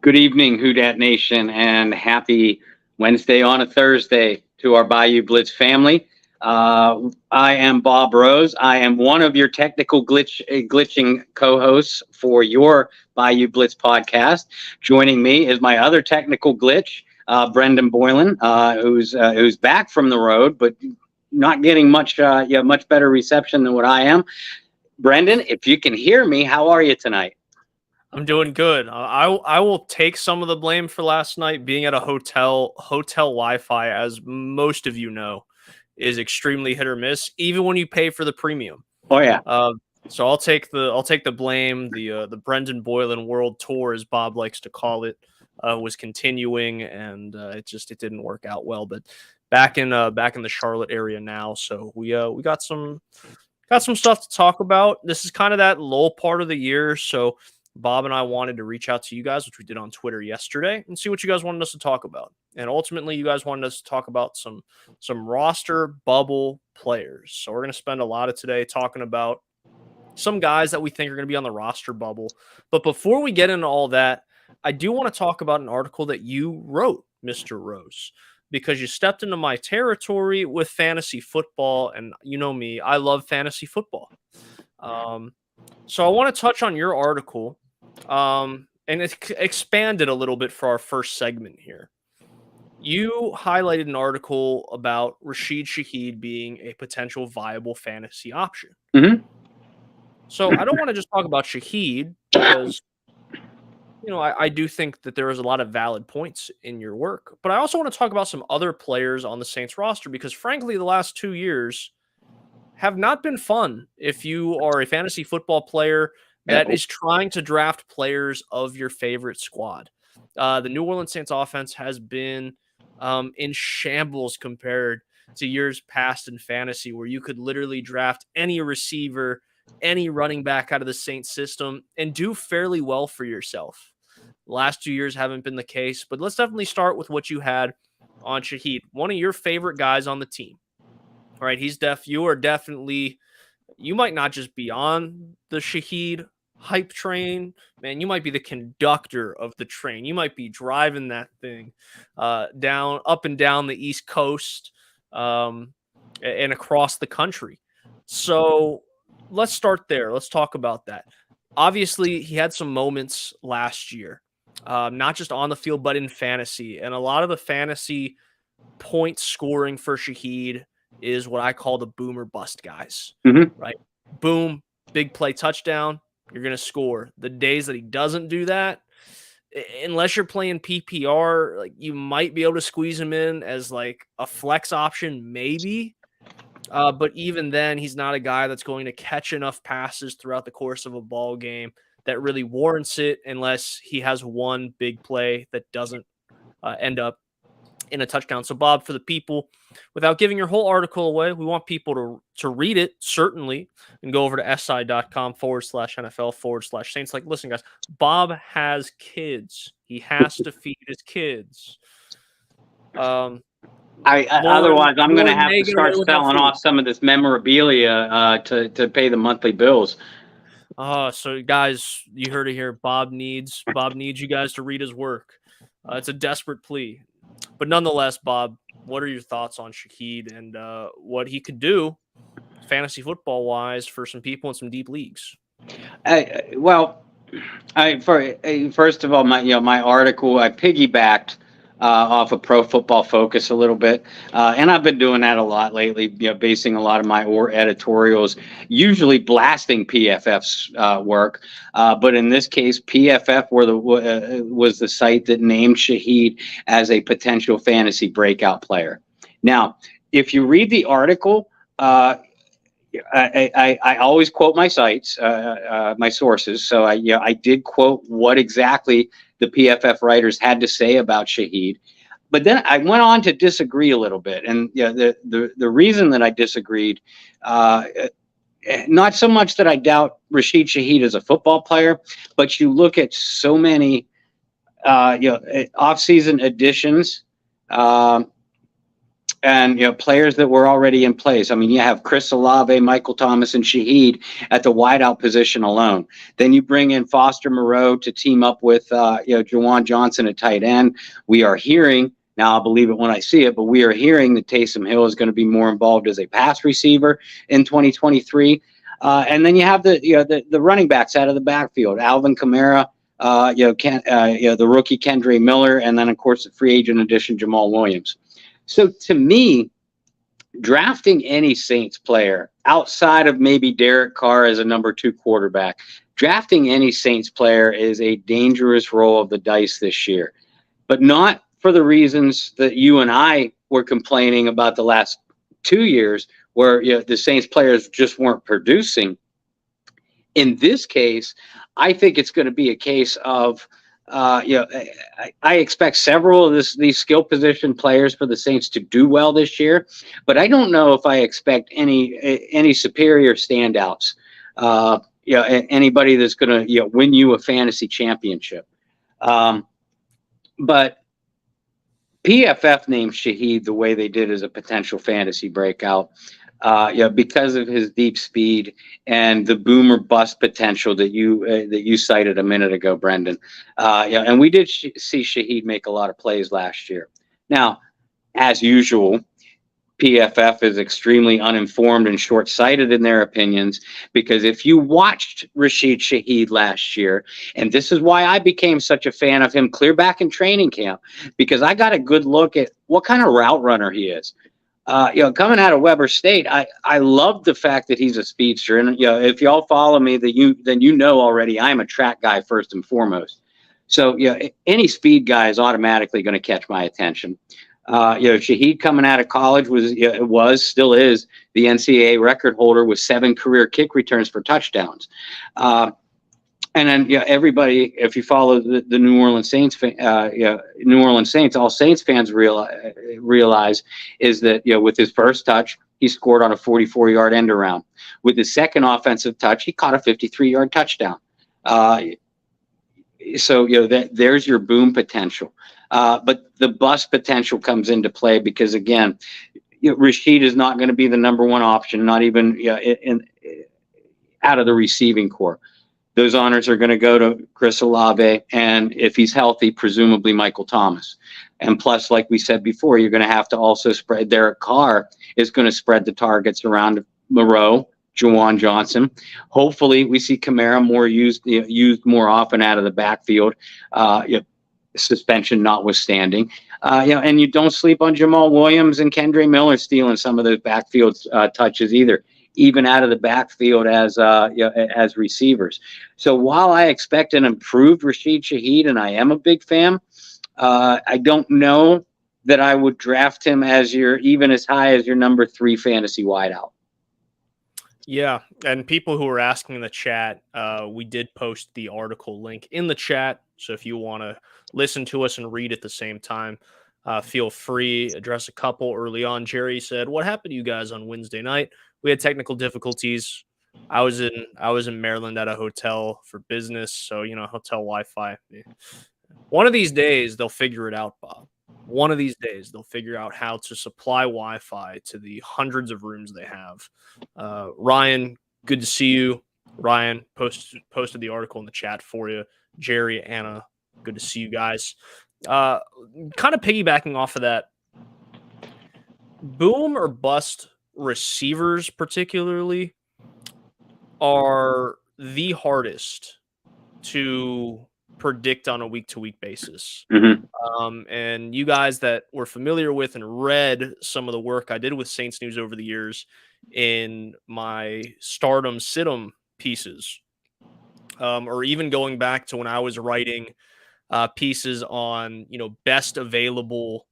Good evening, Houdat Nation, and happy Wednesday on a Thursday to our Bayou Blitz family. I am Bob Rose. I am one of your technical glitching co-hosts for your Bayou Blitz podcast. Joining me is my other technical glitch, Brendan Boylan, who's back from the road, but not getting much better reception than what I am. Brendan, if you can hear me, how are you tonight? I'm doing good. I will take some of the blame for last night. Being at a hotel Wi-Fi, as most of you know, is extremely hit or miss, even when you pay for the premium. Oh yeah. So I'll take the blame. The Brendan Boylan World Tour, as Bob likes to call it, was continuing, and it didn't work out well. But back in the Charlotte area now, so we got some stuff to talk about. This is kind of that lull part of the year, so Bob and I wanted to reach out to you guys, which we did on Twitter yesterday, and see what you guys wanted us to talk about. And ultimately, you guys wanted us to talk about some roster bubble players. So we're going to spend a lot of today talking about some guys that we think are going to be on the roster bubble. But before we get into all that, I do want to talk about an article that you wrote, Mr. Rose, because you stepped into my territory with fantasy football, and you know me, I love fantasy football. So I want to touch on your article. And expand it a little bit for our first segment here. You highlighted an article about Rashid Shaheed being a potential viable fantasy option. Mm-hmm. So I don't want to just talk about Shaheed because, I do think that there is a lot of valid points in your work. But I also want to talk about some other players on the Saints roster because, frankly, the last 2 years have not been fun if you are a fantasy football player that is trying to draft players of your favorite squad. The New Orleans Saints offense has been in shambles compared to years past in fantasy, where you could literally draft any receiver, any running back out of the Saints system and do fairly well for yourself. The last 2 years haven't been the case, but let's definitely start with what you had on Shaheed, one of your favorite guys on the team. All right, you might not just be on the Shaheed hype train, man. You might be the conductor of the train. You might be driving that thing up and down the East Coast and across the country. So let's start there. Let's talk about that. Obviously, he had some moments last year, not just on the field, but in fantasy. And a lot of the fantasy point scoring for Shaheed is what I call the boomer bust guys, right? Boom, big play touchdown, you're going to score. The days that he doesn't do that, unless you're playing PPR, like you might be able to squeeze him in as like a flex option, maybe. But even then, he's not a guy that's going to catch enough passes throughout the course of a ball game that really warrants it unless he has one big play that doesn't end up in a touchdown. So, Bob, for the people, without giving your whole article away, we want people to read it, certainly, and go over to si.com/NFL/Saints. Like, listen, guys, Bob has kids. He has to feed his kids. Otherwise, I'm going to have to start selling off some of this memorabilia to pay the monthly bills. So, guys, you heard it here. Bob needs you guys to read his work. It's a desperate plea. But nonetheless, Bob, what are your thoughts on Shaheed and what he could do fantasy football-wise for some people in some deep leagues? First of all, my article, I piggybacked off of Pro Football Focus a little bit, and I've been doing that a lot lately. Basing a lot of my editorials, usually blasting PFF's work, but in this case, PFF was the site that named Shaheed as a potential fantasy breakout player. Now, if you read the article, I always quote my sites, my sources. So I did quote what exactly the PFF writers had to say about Shaheed, but then I went on to disagree a little bit. And the reason that I disagreed, not so much that I doubt Rashid Shaheed as a football player, but you look at so many off-season additions and players that were already in place. I mean, you have Chris Olave, Michael Thomas, and Shaheed at the wideout position alone. Then you bring in Foster Moreau to team up with Juwan Johnson at tight end. We are hearing now, I'll believe it when I see it, but we are hearing that Taysom Hill is going to be more involved as a pass receiver in 2023. And then you have the running backs out of the backfield, Alvin Kamara, the rookie Kendre Miller, and then of course the free agent addition Jamal Williams. So to me, drafting any Saints player outside of maybe Derek Carr as a number 2 quarterback, drafting any Saints player is a dangerous roll of the dice this year, but not for the reasons that you and I were complaining about the last 2 years, where the Saints players just weren't producing. In this case, I think it's going to be a case of, I expect several of these skill position players for the Saints to do well this year, but I don't know if I expect any superior standouts. Anybody that's going to win you a fantasy championship. But PFF named Shaheed the way they did as a potential fantasy breakout, because of his deep speed and the boom or bust potential that you cited a minute ago, Brendan. And we did see Shaheed make a lot of plays last year. Now, as usual, PFF is extremely uninformed and short-sighted in their opinions, because if you watched Rashid Shaheed last year, and this is why I became such a fan of him clear back in training camp, because I got a good look at what kind of route runner he is. Coming out of Weber State, I love the fact that he's a speedster. And if y'all follow me, then you know already I'm a track guy first and foremost. So any speed guy is automatically going to catch my attention. Shaheed coming out of college still is the NCAA record holder with 7 career kick returns for touchdowns. And then everybody, if you follow the New Orleans Saints, all Saints fans realize is that with his first touch, he scored on a 44-yard end around. With his second offensive touch, he caught a 53-yard touchdown. There's your boom potential. But the bust potential comes into play because, again, Rashid is not going to be the number 1 option, not even out of the receiving corps. Those honors are going to go to Chris Olave, and if he's healthy, presumably Michael Thomas. And plus, like we said before, you're going to have to also spread. Derek Carr is going to spread the targets around Moreau, Juwan Johnson. Hopefully, we see Kamara used more often out of the backfield. Suspension notwithstanding, and you don't sleep on Jamal Williams and Kendre Miller stealing some of those backfield touches either, even out of the backfield as receivers. So while I expect an improved Rashid Shaheed, and I am a big fan, I don't know that I would draft him even as high as your number 3 fantasy wideout. Yeah, and people who are asking in the chat, we did post the article link in the chat. So if you want to listen to us and read at the same time, feel free. Address a couple early on. Jerry said, "What happened to you guys on Wednesday night? We had technical difficulties. I was in Maryland at a hotel for business, so hotel Wi-Fi. One of these days they'll figure it out, Bob. One of these days they'll figure out how to supply Wi-Fi to the hundreds of rooms they have." Ryan, good to see you. Ryan posted the article in the chat for you. Jerry, Anna, good to see you guys. Kind of piggybacking off of that, boom or bust receivers particularly are the hardest to predict on a week-to-week basis. Mm-hmm. And you guys that were familiar with and read some of the work I did with Saints News over the years in my stardom situm pieces, or even going back to when I was writing pieces on best available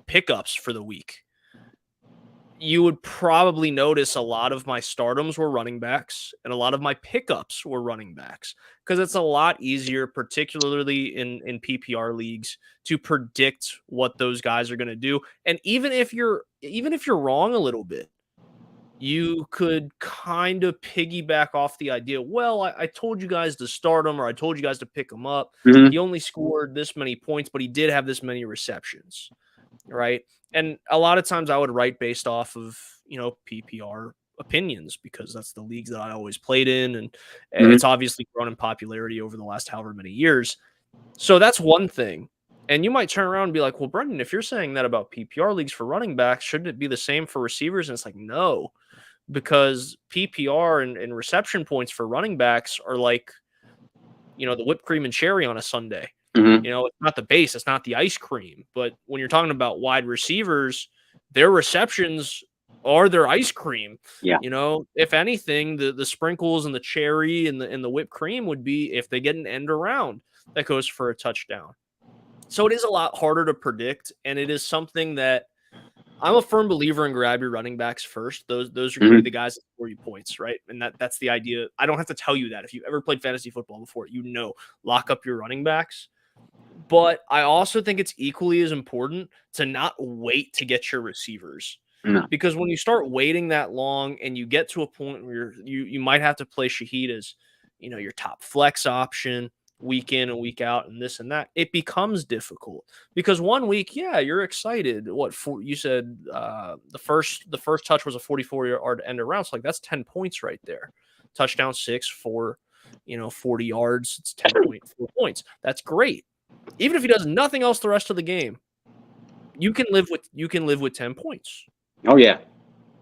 pickups for the week, you would probably notice a lot of my stardoms were running backs and a lot of my pickups were running backs, because it's a lot easier, particularly in PPR leagues, to predict what those guys are going to do. And even if you're wrong a little bit, you could kind of piggyback off the idea, well, I told you guys to start him, or I told you guys to pick him up. Mm-hmm. He only scored this many points, but he did have this many receptions. right? And a lot of times I would write based off of, PPR opinions because that's the leagues that I always played in. And it's obviously grown in popularity over the last however many years. So that's one thing. And you might turn around and be like, well, Brendan, if you're saying that about PPR leagues for running backs, shouldn't it be the same for receivers? And it's like, no, because PPR and reception points for running backs are like, the whipped cream and cherry on a sundae. It's not the base, it's not the ice cream. But when you're talking about wide receivers, their receptions are their ice cream. Yeah. If anything, the sprinkles and the cherry and the whipped cream would be if they get an end around that goes for a touchdown. So it is a lot harder to predict, and it is something that I'm a firm believer in. Grab your running backs first. Those are going to be the guys that score you points, right? And that's the idea. I don't have to tell you that. If you ever played fantasy football before, lock up your running backs. But I also think it's equally as important to not wait to get your receivers. No. Because when you start waiting that long and you get to a point where you might have to play Shaheed as, your top flex option week in and week out and this and that, it becomes difficult because 1 week, you're excited. You said the first touch was a 44-yard end around. So that's 10 points right there. Touchdown 6 for 40 yards. It's 10.4 points. That's great. Even if he does nothing else the rest of the game, you can live with 10 points. Oh yeah.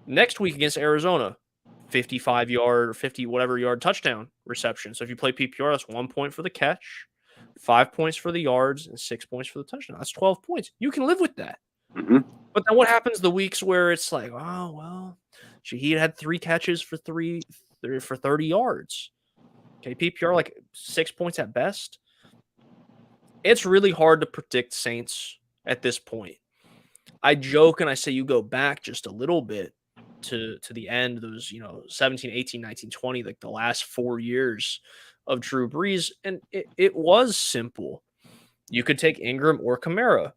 Next week against Arizona, 55-yard or 50 whatever yard touchdown reception. So if you play PPR, that's 1 point for the catch, 5 points for the yards, and 6 points for the touchdown. That's 12 points. You can live with that. But then what happens the weeks where it's like, oh well, Shaheed had 3 catches for 30 yards. Okay, PPR like 6 points at best. It's really hard to predict Saints at this point. I joke and I say you go back just a little bit to the end, those 17, 18, 19, 20, like the last 4 years of Drew Brees, and it was simple. You could take Ingram or Kamara.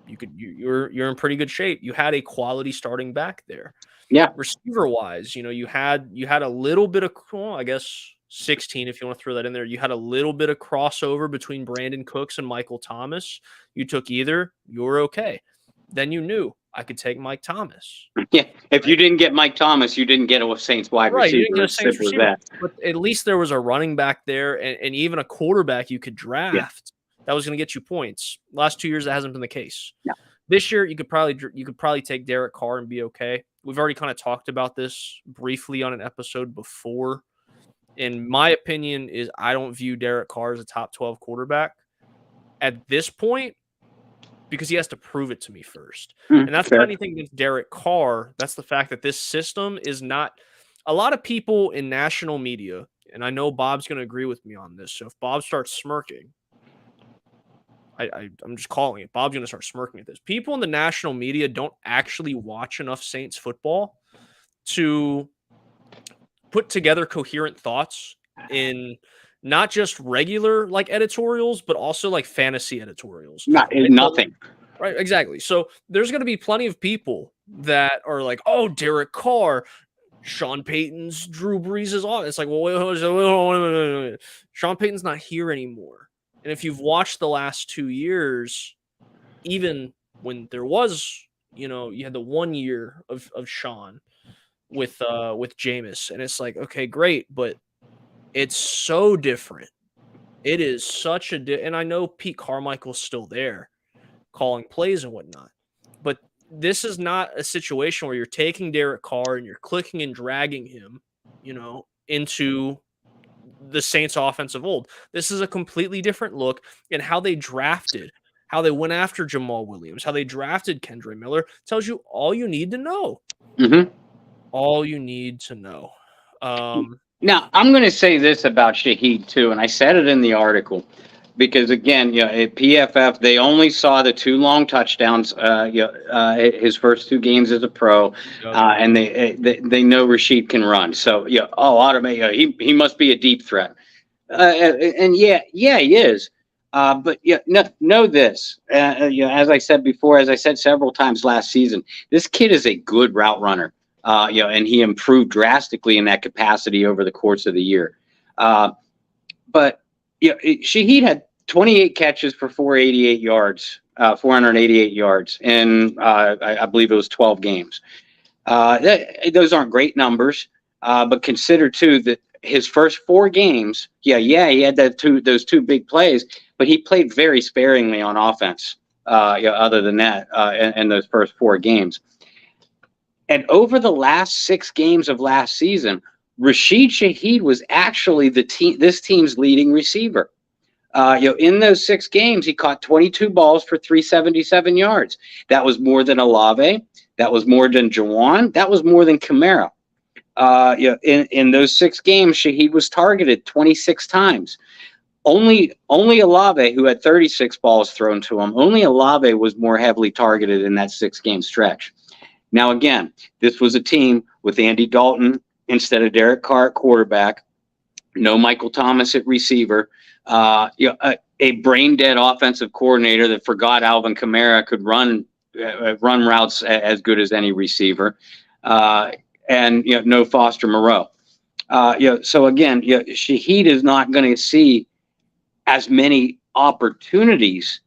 You're in pretty good shape. You had a quality starting back there. Yeah. Receiver wise, you had a little bit of, I guess 16 if you want to throw that in there. You had a little bit of crossover between Brandon Cooks and Michael Thomas. You took either, you were okay. Then you knew I could take Mike Thomas. Yeah, if you didn't get Mike Thomas, you didn't get a Saints wide receiver. You didn't get a Saints receiver. But at least there was a running back there and even a quarterback you could draft that was going to get you points. Last 2 years, that hasn't been the case. Yeah. This year, you could probably take Derek Carr and be okay. We've already kind of talked about this briefly on an episode before. In my opinion, is I don't view Derek Carr as a top 12 quarterback at this point because he has to prove it to me first. And that's not anything against Derek Carr. That's the fact that this system is not – a lot of people in national media, and I know Bob's going to agree with me on this. So if Bob starts smirking, I'm just calling it. Bob's going to start smirking at this. People in the national media don't actually watch enough Saints football to put together coherent thoughts in not just regular like editorials, but also like fantasy editorials. Nothing. Right, exactly. So there's going to be plenty of people that are like, oh, Derek Carr, Sean Payton's Drew Brees is on. It's like, well, wait. Sean Payton's not here anymore. And if you've watched the last 2 years, even when there was, you had the 1 year of Sean with Jameis, and it's like, okay, great, but it's so different. It is such and I know Pete Carmichael's still there calling plays and whatnot, but this is not a situation where you're taking Derek Carr and you're clicking and dragging him, into the Saints offense of old. This is a completely different look in how they drafted, how they went after Jamal Williams, how they drafted Kendre Miller. Tells you all you need to know. All you need to know. Now, I'm going to say this about Shaheed, too, and I said it in the article, because, again, at PFF, they only saw the 2 long touchdowns, his first 2 games as a pro, and they know Rashid can run. So, automate. He must be a deep threat. And he is. But know this. As I said before, as I said several times last season, this kid is a good route runner. And he improved drastically in that capacity over the course of the year. But Shaheed had 28 catches for 488 yards 488 yards in, I believe it was 12 games. Those aren't great numbers, but consider too that his first 4 games, he had those two big plays, but he played very sparingly on offense. Other than that, in those first 4 games, and over the last 6 games of last season, Rashid Shaheed was actually this team's leading receiver. In those 6 games, he caught 22 balls for 377 yards. That was more than Olave. That was more than Jawan. That was more than Kamara. In those 6 games, Shaheed was targeted 26 times. Only Olave, who had 36 balls thrown to him, only Olave was more heavily targeted in that 6-game stretch. Now, again, this was a team with Andy Dalton instead of Derek Carr at quarterback, no Michael Thomas at receiver, a brain-dead offensive coordinator that forgot Alvin Kamara could run routes as good as any receiver, and no Foster Moreau. So again, Shaheed is not going to see as many opportunities,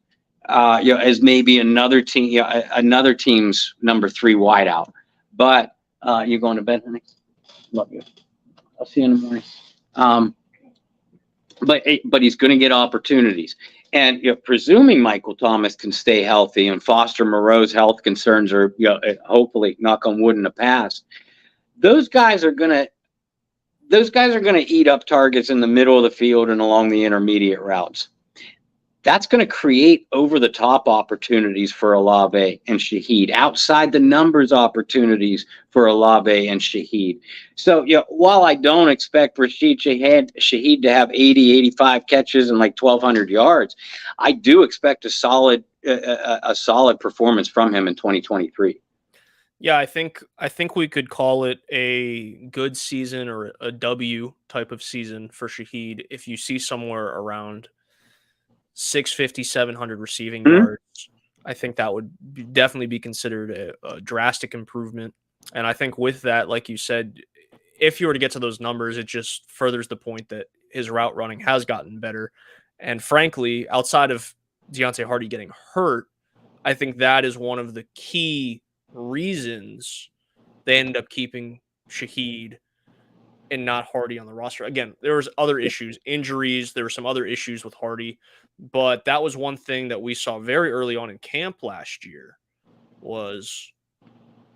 as maybe another team's number 3 wideout. But you're going to bed, honey? Love you. I'll see you in the morning. But he's going to get opportunities, and presuming Michael Thomas can stay healthy and Foster Moreau's health concerns are hopefully, knock on wood, in the past, those guys are going to eat up targets in the middle of the field and along the intermediate routes. That's going to create over-the-top opportunities for Olave and Shaheed, outside the numbers opportunities for Olave and Shaheed. So, while I don't expect Rashid Shaheed to have 80, 85 catches and like 1,200 yards, I do expect a solid performance from him in 2023. Yeah, I think we could call it a good season or a W type of season for Shaheed if you see somewhere around 650, 700 receiving yards. I think that would definitely be considered a drastic improvement. And I think with that, like you said, if you were to get to those numbers, it just furthers the point that his route running has gotten better. And frankly, outside of Deontay Hardy getting hurt, I think that is one of the key reasons they ended up keeping Shaheed and not Hardy on the roster. Again, there was other issues, injuries. There were some other issues with Hardy, but that was one thing that we saw very early on in camp last year was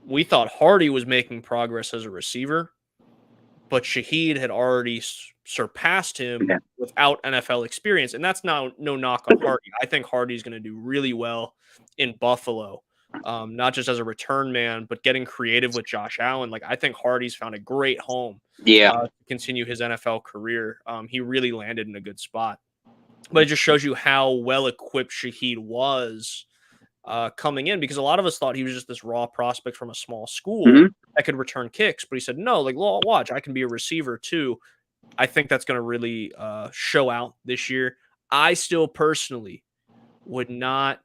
we thought Hardy was making progress as a receiver, but Shaheed had already surpassed him without NFL experience. And that's no knock on Hardy. I think Hardy's going to do really well in Buffalo. Not just as a return man, but getting creative with Josh Allen. Like, I think Hardy's found a great home to continue his NFL career. He really landed in a good spot. But it just shows you how well equipped Shaheed was coming in, because a lot of us thought he was just this raw prospect from a small school that could return kicks. But he said, no, like, well, watch, I can be a receiver too. I think that's going to really show out this year. I still personally would not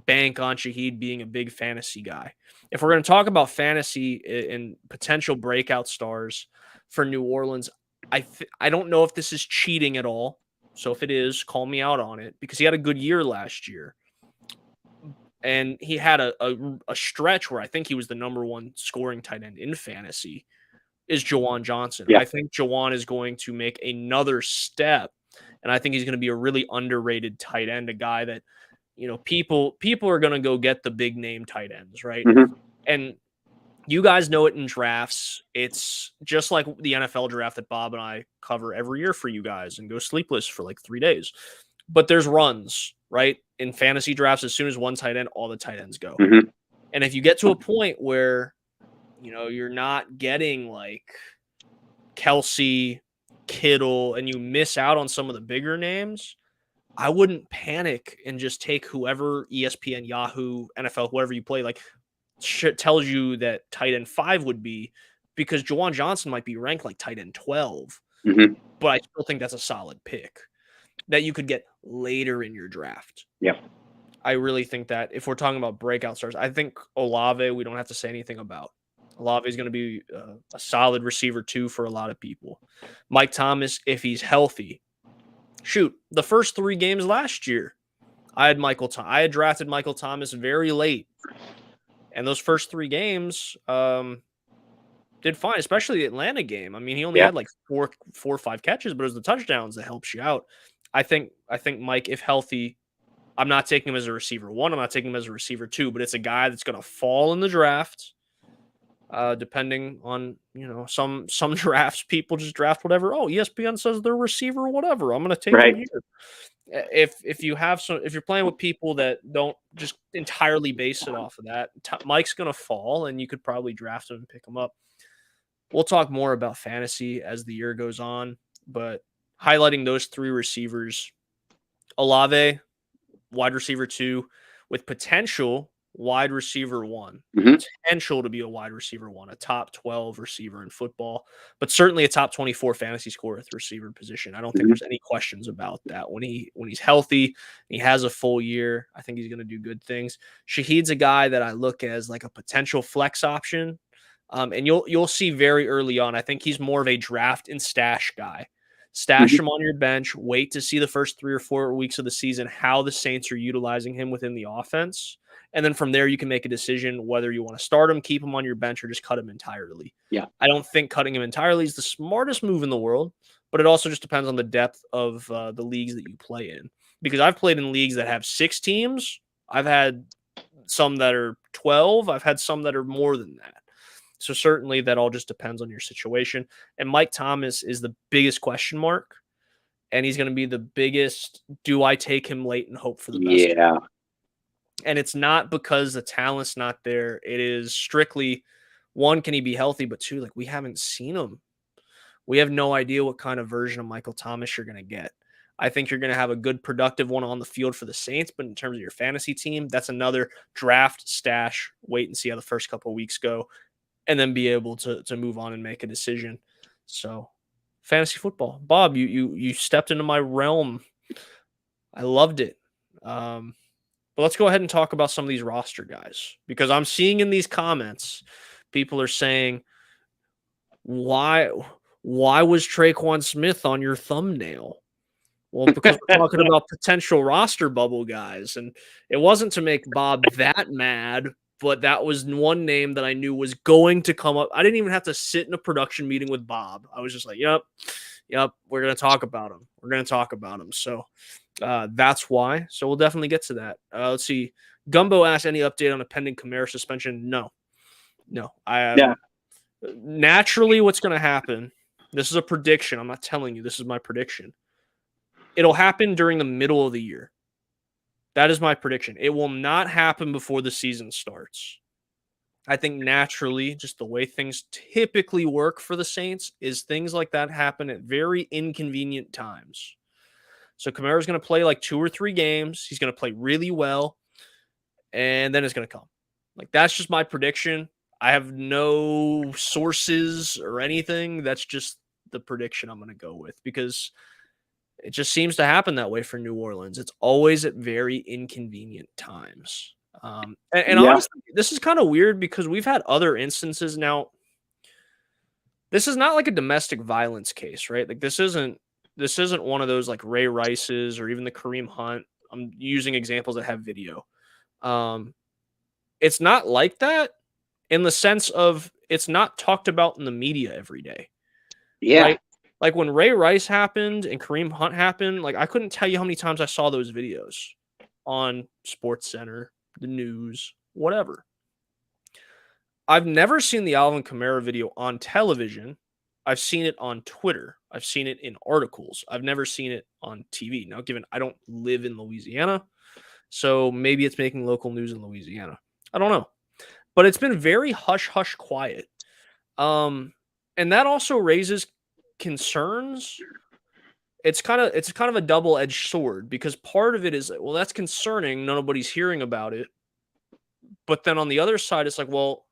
bank on Shaheed being a big fantasy guy. If we're going to talk about fantasy and potential breakout stars for New Orleans, I don't know if this is cheating at all. So if it is, call me out on it, because he had a good year last year. And he had a stretch where I think he was the number 1 scoring tight end in fantasy, is Jawan Johnson. I think Jawan is going to make another step, and I think he's going to be a really underrated tight end, a guy that, people are going to go get the big name tight ends, right? And you guys know it in drafts. It's just like the NFL draft that Bob and I cover every year for you guys and go sleepless for like 3 days. But there's runs, right? In fantasy drafts, as soon as one tight end, all the tight ends go. And if you get to a point where, you're not getting like Kelsey, Kittle, and you miss out on some of the bigger names, I wouldn't panic and just take whoever ESPN, Yahoo, NFL, whoever you play, like, shit tells you that tight end 5 would be, because Jawan Johnson might be ranked like tight end 12. But I still think that's a solid pick that you could get later in your draft. I really think that if we're talking about breakout stars, I think Olave, we don't have to say anything about. Olave is going to be a solid receiver too for a lot of people. Mike Thomas, if he's healthy, shoot, the first 3 games last year, I had drafted Michael Thomas very late, and those first 3 games did fine, especially the Atlanta game. I mean, he only Yeah. had like four or 5 catches, but it was the touchdowns that helps you out. I think Mike, if healthy, I'm not taking him as a receiver 1. I'm not taking him as a receiver 2, but it's a guy that's going to fall in the draft. Depending on, some drafts, people just draft whatever. Oh, ESPN says they're receiver, whatever. I'm going to take him here. If you're playing with people that don't just entirely base it off of that, Mike's going to fall, and you could probably draft him and pick him up. We'll talk more about fantasy as the year goes on, but highlighting those 3 receivers: Olave, wide receiver 2, with potential wide receiver 1, potential to be a wide receiver 1, a top 12 receiver in football, but certainly a top 24 fantasy scorer at the receiver position. I don't think there's any questions about that. When he's healthy, he has a full year, I think he's going to do good things. Shaheed's a guy that I look as like a potential flex option. And you'll see very early on, I think he's more of a draft and stash guy. Stash him on your bench, wait to see the first 3 or 4 weeks of the season, how the Saints are utilizing him within the offense. And then from there, you can make a decision whether you want to start him, keep him on your bench, or just cut him entirely. Yeah. I don't think cutting him entirely is the smartest move in the world, but it also just depends on the depth of the leagues that you play in. Because I've played in leagues that have 6 teams. I've had some that are 12. I've had some that are more than that. So certainly that all just depends on your situation. And Mike Thomas is the biggest question mark. And he's going to be the biggest, do I take him late and hope for the best? Yeah. And it's not because the talent's not there. It is strictly, 1, can he be healthy? But 2, like, we haven't seen him. We have no idea what kind of version of Michael Thomas you're going to get. I think you're going to have a good, productive one on the field for the Saints, but in terms of your fantasy team, that's another draft, stash, wait and see how the first couple of weeks go, and then be able to move on and make a decision. So, fantasy football. Bob, you stepped into my realm. I loved it. But let's go ahead and talk about some of these roster guys, because I'm seeing in these comments, people are saying, why was Traquan Smith on your thumbnail? Well, because we're talking about potential roster bubble guys, and it wasn't to make Bob that mad, but that was one name that I knew was going to come up. I didn't even have to sit in a production meeting with Bob. I was just like, yep, we're going to talk about him. So that's why. So we'll definitely get to that. Let's see. Gumbo asked, any update on a pending Kamara suspension? No. Naturally, what's going to happen, this is a prediction. I'm not telling you. This is my prediction. It'll happen during the middle of the year. That is my prediction. It will not happen before the season starts. I think naturally, just the way things typically work for the Saints, is things like that happen at very inconvenient times. So Kamara's going to play like 2 or 3 games. He's going to play really well, and then it's going to come. Like, that's just my prediction. I have no sources or anything. That's just the prediction I'm going to go with, because it just seems to happen that way for New Orleans. It's always at very inconvenient times. Honestly, this is kind of weird, because we've had other instances. Now, this is not like a domestic violence case, right? Like, this isn't one of those like Ray Rice's or even the Kareem Hunt. I'm using examples that have video. It's not like that, in the sense of it's not talked about in the media every day. Yeah. Right? Like, when Ray Rice happened and Kareem Hunt happened, like, I couldn't tell you how many times I saw those videos on SportsCenter, the news, whatever. I've never seen the Alvin Kamara video on television. I've seen it on Twitter. I've seen it in articles. I've never seen it on TV. Now, given I don't live in Louisiana, so maybe it's making local news in Louisiana. I don't know. But it's been very hush-hush quiet. And that also raises concerns. It's kind of a double-edged sword, because part of it is, well, that's concerning. Nobody's hearing about it. But then on the other side, it's like, well,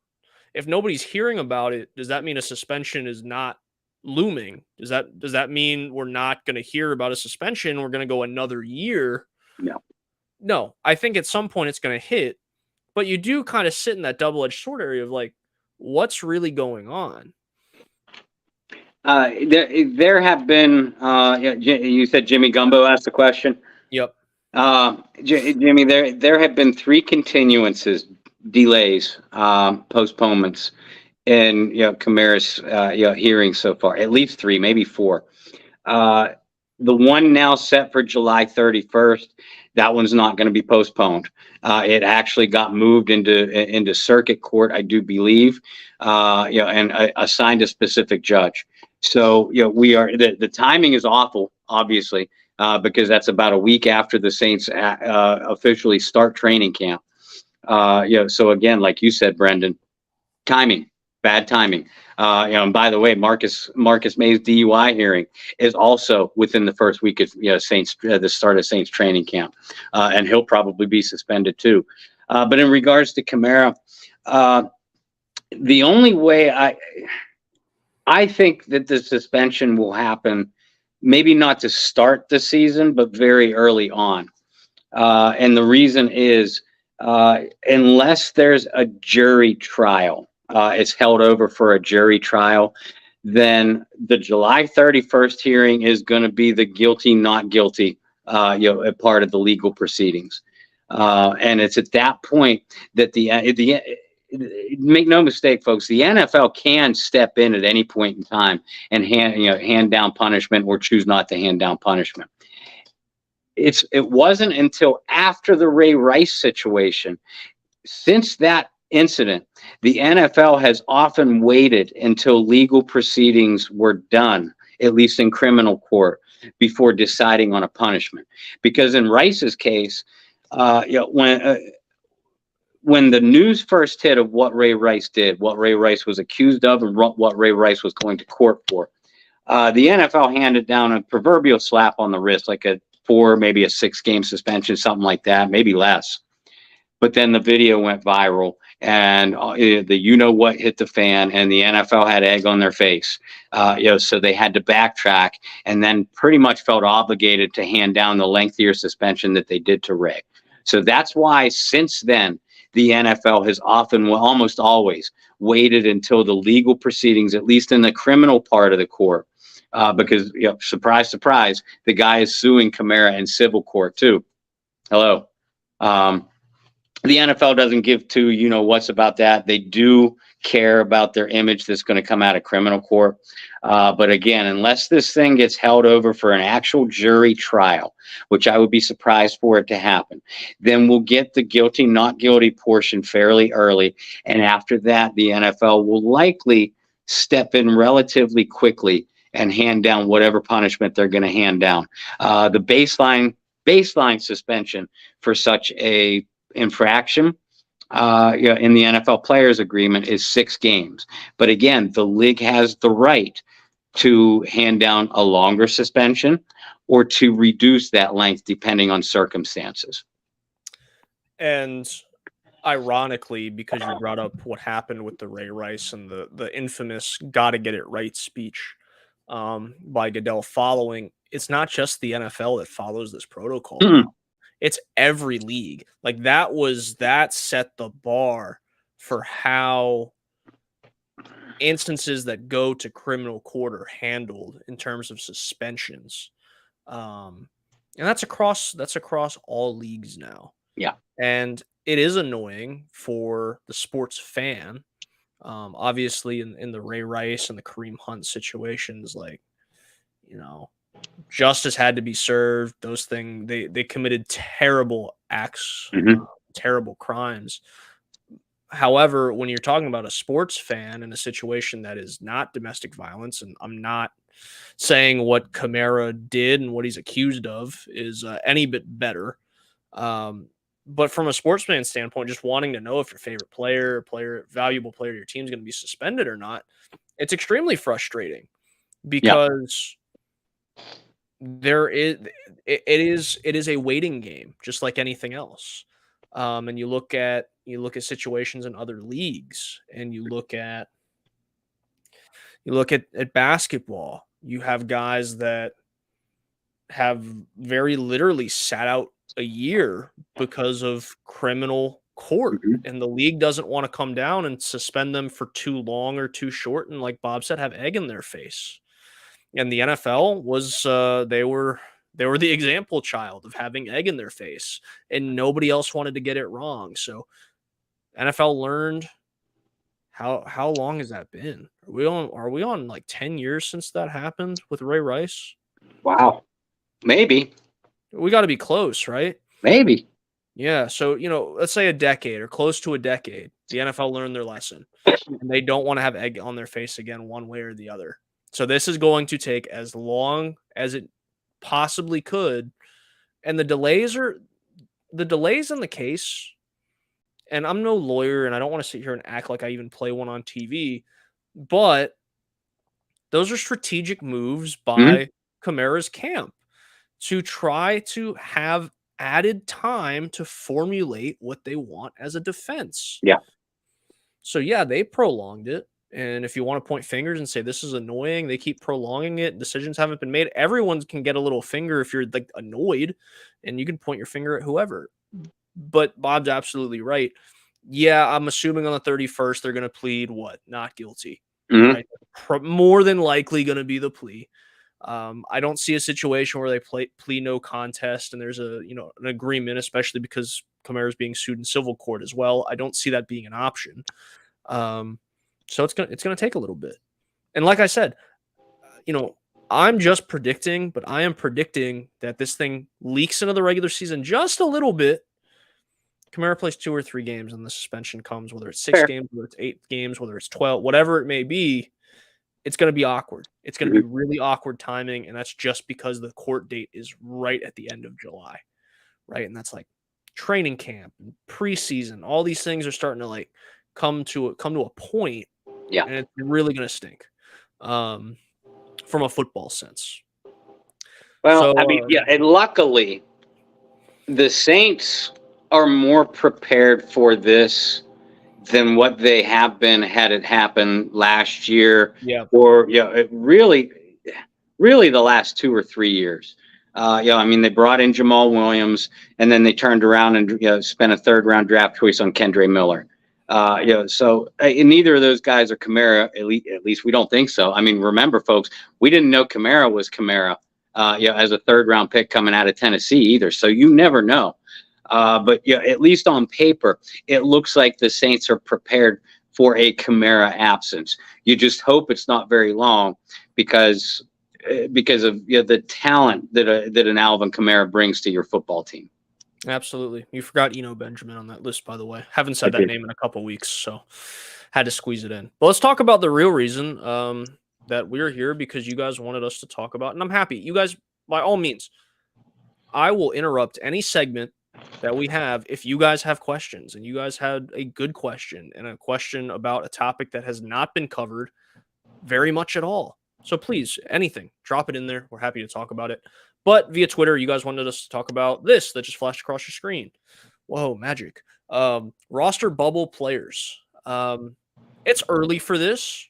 if nobody's hearing about it, does that mean a suspension is not looming? Does that mean we're not going to hear about a suspension? We're going to go another year? No. I think at some point it's going to hit, but you do kind of sit in that double-edged sword area of like, what's really going on? There have been, you said Jimmy Gumbo asked the question. Yep. Jimmy, there have been 3 continuances, delays, postponements in Kamara's hearings so far. At least 3, maybe 4. Uh, the one now set for July 31st, that one's not going to be postponed. It actually got moved into circuit court, I do believe, and assigned a specific judge. So we are the timing is awful, obviously, because that's about a week after the Saints officially start training camp. So again, like you said, Brendan, timing, bad timing. And by the way, Marcus May's DUI hearing is also within the first week of Saints, the start of Saints training camp, and he'll probably be suspended too. But in regards to Kamara, the only way I think that the suspension will happen, maybe not to start the season, but very early on. And the reason is, unless there's a jury trial, it's held over for a jury trial, then the July 31st hearing is going to be the guilty, not guilty, a part of the legal proceedings. And it's at that point that make no mistake, folks, the NFL can step in at any point in time and hand down punishment or choose not to hand down punishment. It wasn't until after the Ray Rice situation, since that incident, the NFL has often waited until legal proceedings were done, at least in criminal court, before deciding on a punishment. Because in Rice's case, when the news first hit of what Ray Rice did, what Ray Rice was accused of, and what Ray Rice was going to court for, the NFL handed down a proverbial slap on the wrist, like a 4, maybe a 6-game suspension, something like that, maybe less. But then the video went viral, and the what hit the fan, and the NFL had egg on their face. So they had to backtrack, and then pretty much felt obligated to hand down the lengthier suspension that they did to Ray. So that's why since then, the NFL has often, almost always, waited until the legal proceedings, at least in the criminal part of the court, because surprise, surprise, the guy is suing Kamara in civil court too. Hello. The NFL doesn't give two what's about that. They do care about their image that's going to come out of criminal court. But again, unless this thing gets held over for an actual jury trial, which I would be surprised for it to happen, then we'll get the guilty, not guilty portion fairly early. And after that, the NFL will likely step in relatively quickly and hand down whatever punishment they're going to hand down. The baseline suspension for such a infraction in the NFL players agreement is 6 games. But again, the league has the right to hand down a longer suspension or to reduce that length depending on circumstances. And ironically, because you brought up what happened with the Ray Rice and the infamous "gotta get it right" speech by Goodell following, it's not just the NFL that follows this protocol. It's every league. Like that set the bar for how instances that go to criminal court are handled in terms of suspensions. And that's across all leagues now. Yeah. And it is annoying for the sports fan. Obviously in the Ray Rice and the Kareem Hunt situations, justice had to be served. Those things, they committed terrible acts, terrible crimes. However, when you're talking about a sports fan in a situation that is not domestic violence, and I'm not saying what Kamara did and what he's accused of is any bit better, but from a sportsman standpoint, just wanting to know if your favorite valuable player of your team is going to be suspended or not, it's extremely frustrating because it is a waiting game, just like anything else. And you look at situations in other leagues, and you look at basketball. You have guys that have very literally sat out a year because of criminal court, and the league doesn't want to come down and suspend them for too long or too short, and like Bob said, have egg in their face. And the NFL was They were the example child of having egg in their face, and nobody else wanted to get it wrong. So NFL learned. How long has that been? Are we on like 10 years since that happened with Ray Rice? Wow. Maybe. We got to be close, right? Maybe. Yeah. So, let's say a decade or close to a decade, the NFL learned their lesson and they don't want to have egg on their face again, one way or the other. So this is going to take as long as it possibly could. And the delays in the case. And I'm no lawyer and I don't want to sit here and act like I even play one on TV, but those are strategic moves by Kamara's camp to try to have added time to formulate what they want as a defense. Yeah. So yeah, they prolonged it. And if you want to point fingers and say this is annoying, they keep prolonging it. Decisions haven't been made. Everyone can get a little finger if you're like annoyed, and you can point your finger at whoever. But Bob's absolutely right. Yeah, I'm assuming on the 31st they're going to plead what? Not guilty. Right? More than likely going to be the plea. I don't see a situation where they plea no contest and there's an agreement, especially because Kamara's being sued in civil court as well. I don't see that being an option. So it's gonna take a little bit. And like I said, I'm just predicting, but I am predicting that this thing leaks into the regular season just a little bit. Kamara plays 2 or 3 games and the suspension comes, whether it's 6 games, whether it's 8 games, whether it's 12, whatever it may be. It's going to be awkward. It's going to be really awkward timing, and that's just because the court date is right at the end of July, right? And that's like training camp and preseason. All these things are starting to like come to a point, and it's really going to stink from a football sense. Well, and luckily, the Saints are more prepared for this than what they have been had it happen last year, or really the last 2 or 3 years. They brought in Jamal Williams, and then they turned around and spent a 3rd-round draft choice on Kendre Miller. So neither of those guys are Kamara. At least we don't think so. I mean, remember, folks, we didn't know Kamara was Kamara. As a 3rd-round pick coming out of Tennessee either. So you never know. But at least on paper, it looks like the Saints are prepared for a Kamara absence. You just hope it's not very long because of the talent that an Alvin Kamara brings to your football team. Absolutely. You forgot Benjamin on that list, by the way. Haven't said that name in a couple weeks, so had to squeeze it in. But let's talk about the real reason that we're here, because you guys wanted us to talk about, and I'm happy. You guys, by all means, I will interrupt any segment that we have if you guys have questions, and you guys had a good question and a question about a topic that has not been covered very much at all. So please, anything, drop it in there. We're happy to talk about it. But via Twitter, you guys wanted us to talk about this that just flashed across your screen. Whoa, magic. Roster bubble players. It's early for this.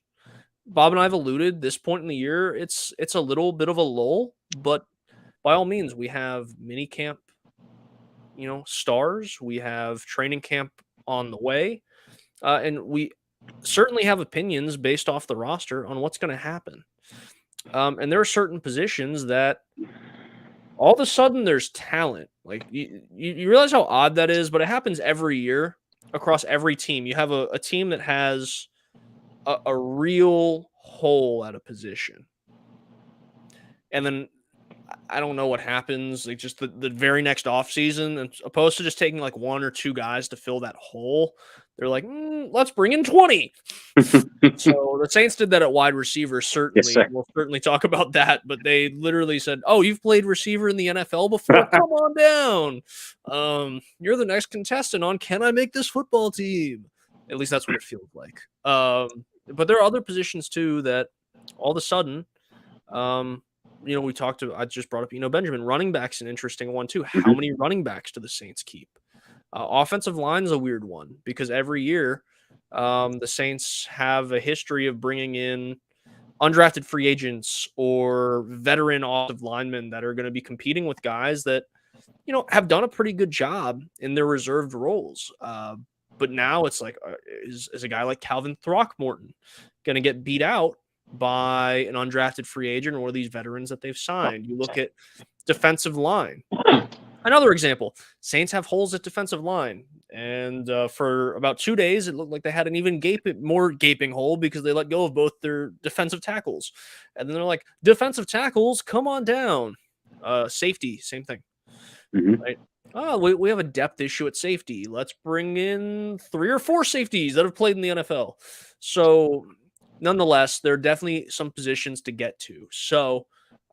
Bob and I have alluded this point in the year, it's a little bit of a lull, but by all means, we have mini camp stars. We have training camp on the way. And we certainly have opinions based off the roster on what's going to happen. And there are certain positions that all of a sudden there's talent. Like you realize how odd that is, but it happens every year across every team. You have a team that has a real hole at a position. And then I don't know what happens. Like just the very next offseason, and opposed to just taking like 1 or 2 guys to fill that hole, they're like, let's bring in 20. So the Saints did that at wide receiver, certainly. Yes, we'll certainly talk about that. But they literally said, oh, you've played receiver in the NFL before? Come on down. You're the next contestant on Can I Make This Football Team? At least that's what it feels like. But there are other positions, too, that all of a sudden I just brought up, Benjamin. Running back's an interesting one, too. How many running backs do the Saints keep? Offensive line's a weird one because every year the Saints have a history of bringing in undrafted free agents or veteran offensive linemen that are going to be competing with guys that, have done a pretty good job in their reserved roles. But now it's like, is a guy like Calvin Throckmorton going to get beat out by an undrafted free agent or these veterans that they've signed. You look at defensive line. Another example, Saints have holes at defensive line. And for about 2 days, it looked like they had an even more gaping hole because they let go of both their defensive tackles. And then they're like, defensive tackles, come on down. Safety, same thing. Mm-hmm. Right? Oh, we have a depth issue at safety. Let's bring in 3 or 4 safeties that have played in the NFL. So nonetheless, there are definitely some positions to get to. So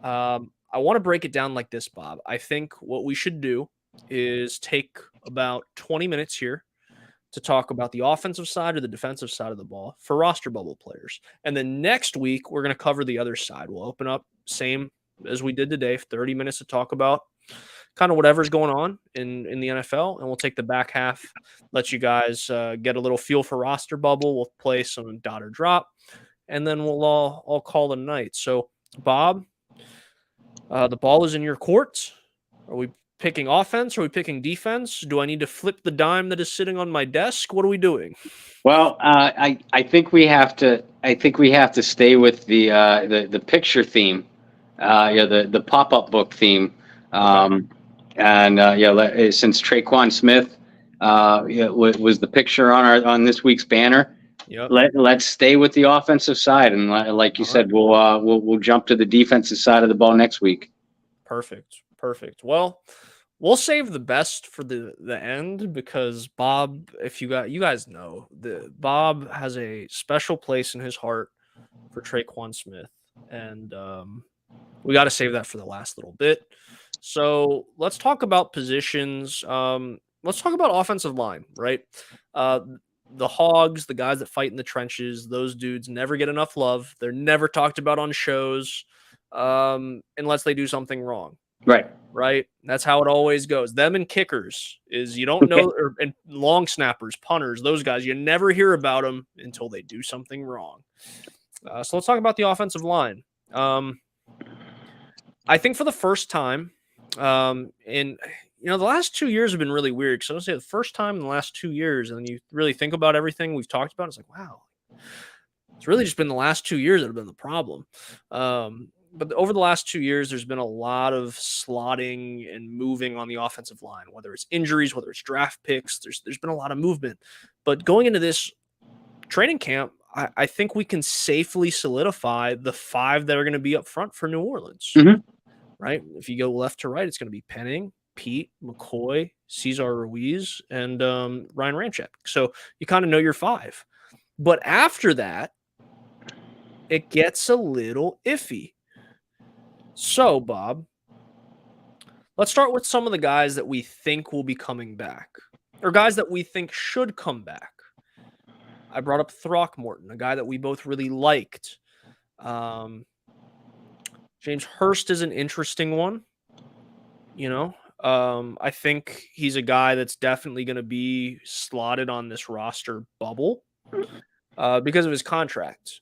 I want to break it down like this, Bob. I think what we should do is take about 20 minutes here to talk about the offensive side or the defensive side of the ball for roster bubble players. And then next week, we're going to cover the other side. We'll open up, same as we did today, 30 minutes to talk about kind of whatever's going on in the NFL. And we'll take the back half, let you guys get a little feel for roster bubble. We'll play some dot or drop, and then we'll all call it a night. So, Bob, the ball is in your court. Are we picking offense? Are we picking defense? Do I need to flip the dime that is sitting on my desk? What are we doing? Well, I think we have to. I think we have to stay with the picture theme, the pop-up book theme, since Traquan Smith was the picture on this week's banner. Yep. Let's stay with the offensive side, and like you said, we'll jump to the defensive side of the ball next week. Perfect. Well, we'll save the best for the end because Bob, if you guys know, Bob has a special place in his heart for Traquan Smith, and we got to save that for the last little bit. So let's talk about positions. Let's talk about offensive line, right? The Hogs, the guys that fight in the trenches, those dudes never get enough love. They're never talked about on shows unless they do something wrong. Right. That's how it always goes. Them and kickers is you don't know, and long snappers, punters, those guys, you never hear about them until they do something wrong. So let's talk about the offensive line. I think for the first time, the last 2 years have been really weird. Because I would say the first time in the last 2 years, and then you really think about everything we've talked about, it's like, wow, it's really just been the last 2 years that have been the problem. But over the last 2 years, there's been a lot of slotting and moving on the offensive line, whether it's injuries, whether it's draft picks. There's been a lot of movement. But going into this training camp, I think we can safely solidify the 5 that are going to be up front for New Orleans. Mm-hmm. Right? If you go left to right, it's going to be Penning, Pete, McCoy, Cesar Ruiz, and Ryan Ramczyk. So you kind of know your 5. But after that, it gets a little iffy. So, Bob, let's start with some of the guys that we think will be coming back, or guys that we think should come back. I brought up Throckmorton, a guy that we both really liked. James Hurst is an interesting one. I think he's a guy that's definitely going to be slotted on this roster bubble because of his contract.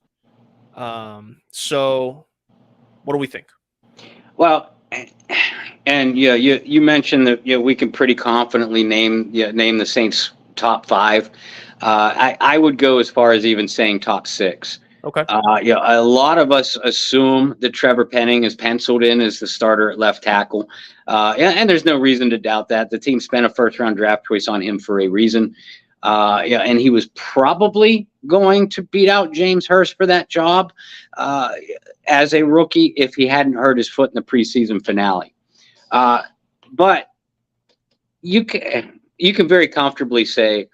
So what do we think? Well, and you mentioned that we can pretty confidently name the Saints' top 5. I would go as far as even saying top 6. Okay. A lot of us assume that Trevor Penning is penciled in as the starter at left tackle. And there's no reason to doubt that. The team spent a first-round draft choice on him for a reason. And he was probably going to beat out James Hurst for that job as a rookie if he hadn't hurt his foot in the preseason finale. But you can very comfortably say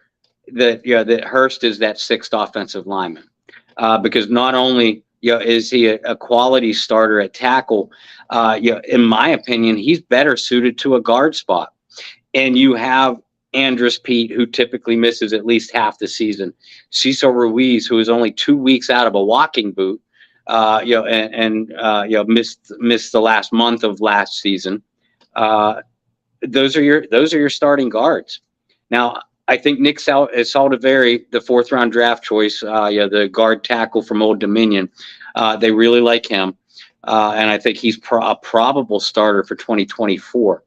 that that Hurst is that 6th offensive lineman. Because not only is he a quality starter at tackle, in my opinion, he's better suited to a guard spot. And you have Andrus Peat, who typically misses at least half the season. Cesar Ruiz, who is only 2 weeks out of a walking boot, missed the last month of last season. Those are your starting guards. Now, I think Nick Saldiveri, the 4th-round draft choice, the guard tackle from Old Dominion, they really like him, and I think he's a probable starter for 2024.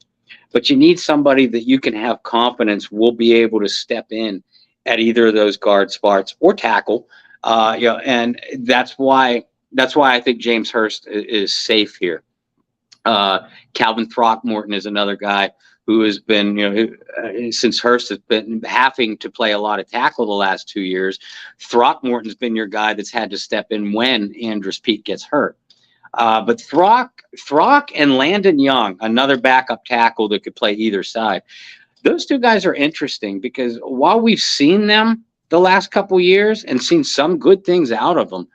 But you need somebody that you can have confidence will be able to step in at either of those guard spots or tackle, and that's why that's why I think James Hurst is safe here. Calvin Throckmorton is another guy who has been, since Hurst has been having to play a lot of tackle the last 2 years. Throckmorton's been your guy that's had to step in when Andrus Peat gets hurt. But Throck and Landon Young, another backup tackle that could play either side. Those two guys are interesting because while we've seen them the last couple years and seen some good things out of them,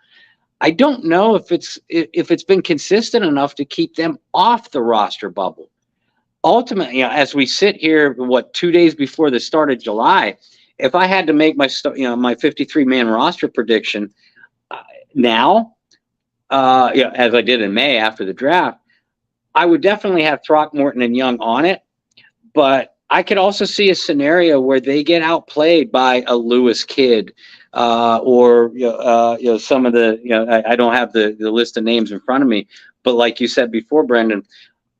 I don't know if it's been consistent enough to keep them off the roster bubble. Ultimately, as we sit here, 2 days before the start of July, if I had to make my 53-man roster prediction now, as I did in May after the draft, I would definitely have Throckmorton and Young on it, but I could also see a scenario where they get outplayed by a Lewis Kidd, or some of the I don't have the list of names in front of me, but like you said before, Brendan,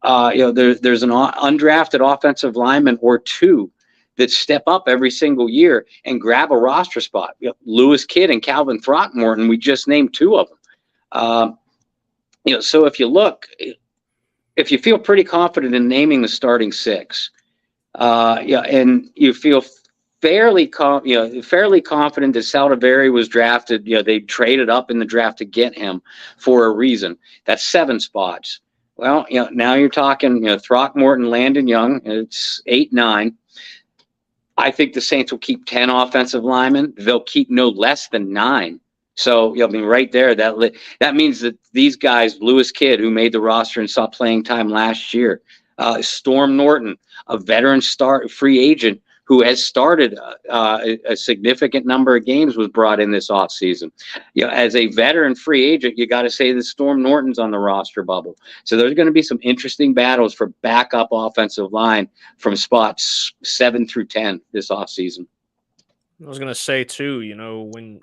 there's an undrafted offensive lineman or two that step up every single year and grab a roster spot. Lewis Kidd and Calvin Throckmorton, we just named two of them. So if you feel pretty confident in naming the starting six, and you feel fairly confident that Saldivari was drafted. They traded up in the draft to get him for a reason. That's 7 spots. Well, now you're talking, Throckmorton, Landon Young. It's 8, 9. I think the Saints will keep 10 offensive linemen. They'll keep no less than 9. So, right there, that means that these guys, Lewis Kidd, who made the roster and saw playing time last year, Storm Norton, a veteran free agent who has started a significant number of games, was brought in this offseason. As a veteran free agent, you got to say that Storm Norton's on the roster bubble. So there's going to be some interesting battles for backup offensive line from spots 7 through 10 this offseason. I was going to say, too,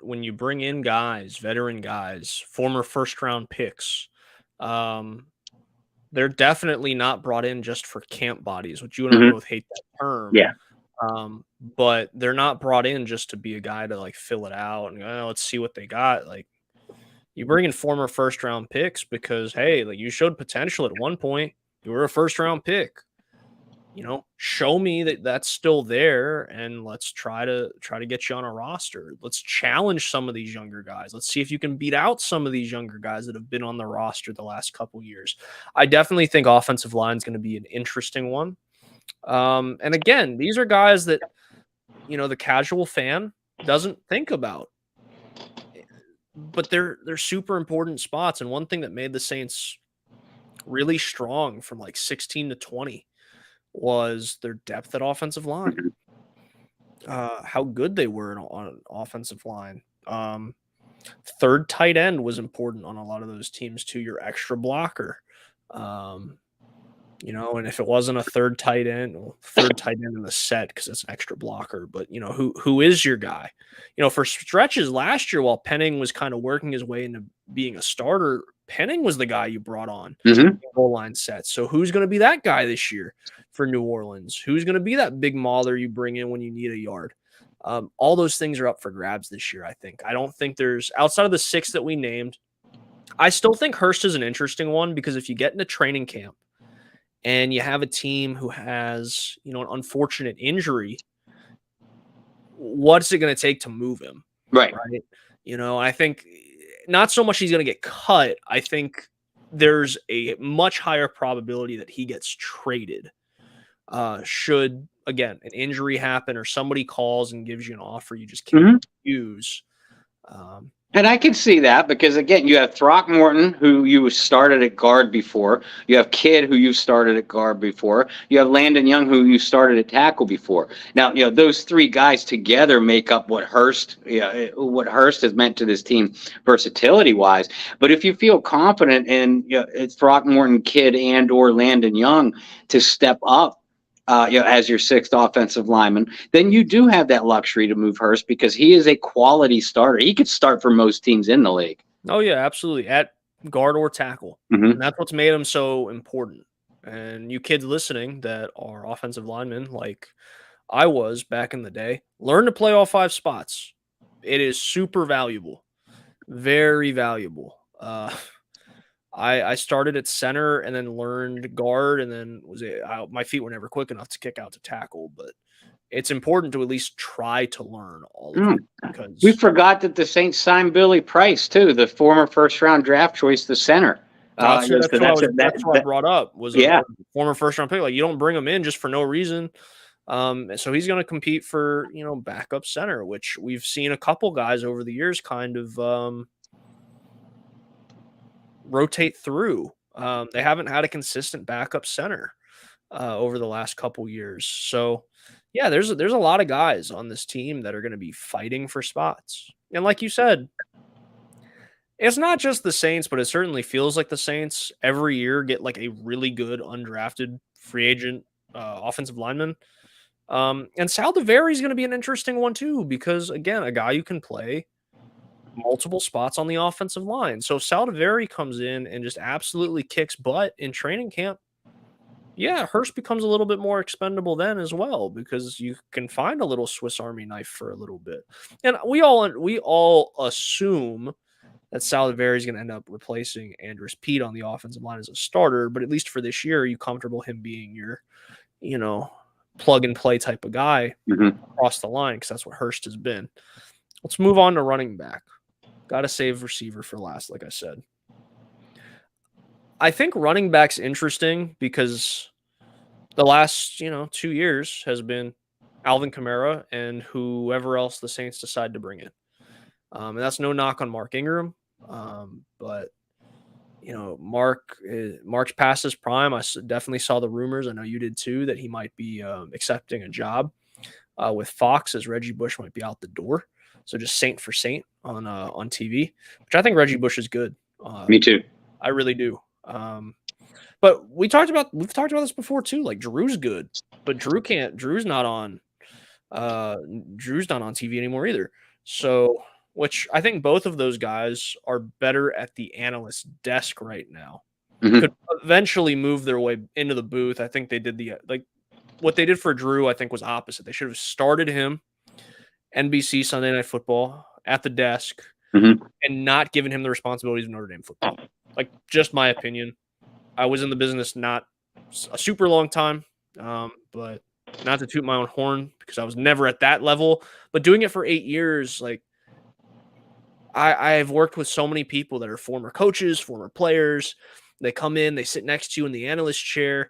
when you bring in guys, veteran guys, former first-round picks, they're definitely not brought in just for camp bodies, which you and I both hate that term. Yeah. But they're not brought in just to be a guy to fill it out and let's see what they got. You bring in former first-round picks because, hey, you showed potential at one point. You were a first-round pick. Show me that that's still there, and let's try to get you on a roster. Let's challenge some of these younger guys. Let's see if you can beat out some of these younger guys that have been on the roster the last couple years. I definitely think offensive line is going to be an interesting one. And again, these are guys that, the casual fan doesn't think about, but they're super important spots. And one thing that made the Saints really strong from 16 to 20 was their depth at offensive line. How good they were on offensive line. Third tight end was important on a lot of those teams too. Your extra blocker. And if it wasn't a third tight end in the set because it's an extra blocker, but who is your guy? For stretches last year while Penning was kind of working his way into being a starter, Penning was the guy you brought on in goal line sets. So who's going to be that guy this year for New Orleans? Who's going to be that big mauler you bring in when you need a yard? All those things are up for grabs this year, I think. I don't think there's, outside of the 6 that we named, I still think Hurst is an interesting one because if you get into training camp and you have a team who has, an unfortunate injury, what's it going to take to move him? Right. I think not so much he's going to get cut. I think there's a much higher probability that he gets traded. Should, again, an injury happen or somebody calls and gives you an offer you just can't use. And I can see that because, again, you have Throckmorton, who you started at guard before. You have Kidd, who you started at guard before. You have Landon Young, who you started at tackle before. Now, those 3 guys together make up what Hurst has meant to this team versatility-wise. But if you feel confident in Throckmorton, Kidd, and or Landon Young to step up, as your 6th offensive lineman, then you do have that luxury to move Hurst because he is a quality starter. He could start for most teams in the league. Oh, yeah, absolutely. At guard or tackle. And that's what's made him so important. And you kids listening that are offensive linemen like I was back in the day, learn to play all 5 spots. It is super valuable. Very valuable. I started at center and then learned guard, and then my feet were never quick enough to kick out to tackle. But it's important to at least try to learn all of it, because We forgot that the Saints signed Billy Price too, the former first-round draft choice, the center. that's what I brought up was Yeah. a former first-round pick. Like, you don't bring him in just for no reason. So he's going to compete for, backup center, which we've seen a couple guys over the years kind of rotate through. They haven't had a consistent backup center over the last couple years. So yeah, there's a lot of guys on this team that are going to be fighting for spots. And like you said, it's not just the Saints, but it certainly feels like the Saints every year get like a really good undrafted free agent offensive lineman. And Sal DeVary is going to be an interesting one too, because again, a guy who can play multiple spots on the offensive line. So if Sal DeVary comes in and just absolutely kicks butt in training camp, yeah, Hurst becomes a little bit more expendable then as well, because you can find a little Swiss Army knife for a little bit. And we all assume that Sal DeVary is going to end up replacing Andrus Peat on the offensive line as a starter, but at least for this year, are you comfortable him being your, plug and play type of guy across the line? Because that's what Hurst has been. Let's move on to running back. Got to save receiver for last, like I said. I think running back's interesting because the last, 2 years has been Alvin Kamara and whoever else the Saints decide to bring in. And that's no knock on Mark Ingram. But, Mark's past his prime. I definitely saw the rumors. I know you did too, that he might be accepting a job with Fox, as Reggie Bush might be out the door. So just saint for saint on TV, which I think Reggie Bush is good. Me too. I really do. But we've talked about this before too. Like, Drew's good, but Drew's not on TV anymore either. So, which I think both of those guys are better at the analyst desk right now. Could eventually move their way into the booth. I think they did what they did for Drew, I think, was opposite. They should have started him NBC Sunday Night Football at the desk and not given him the responsibilities of Notre Dame football. Like, just my opinion. I was in the business not a super long time, but not to toot my own horn because I was never at that level. But doing it for 8 years, like, I've worked with so many people that are former coaches, former players. They come in, they sit next to you in the analyst chair,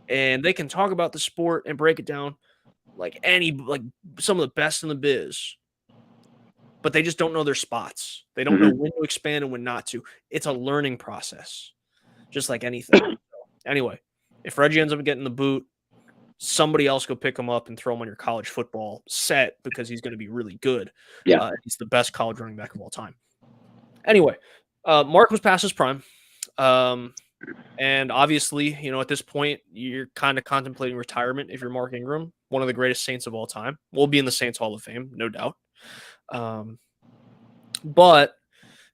and they can talk about the sport and break it down like some of the best in the biz. But they just don't know their spots. They don't know when to expand and when not to. It's a learning process, just like anything. So, anyway, if Reggie ends up getting the boot, somebody else go pick him up and throw him on your college football set because he's going to be really good. Yeah. He's the best college running back of all time. Anyway, Mark was past his prime. And obviously, at this point, you're kind of contemplating retirement if you're Mark Ingram, one of the greatest Saints of all time. Will be in the Saints Hall of Fame, no doubt. But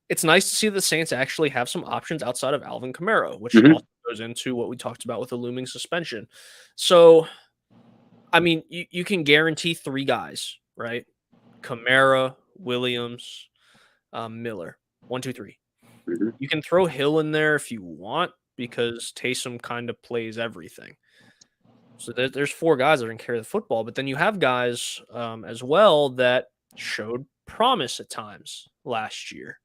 it's nice to see the Saints actually have some options outside of Alvin Kamara, which also goes into what we talked about with the looming suspension. So, I mean, you can guarantee 3 guys, right? Kamara, Williams, Miller. 1, 2, 3. You can throw Hill in there if you want, because Taysom kind of plays everything. So there's 4 guys that are going to carry the football, but then you have guys as well that showed promise at times last year.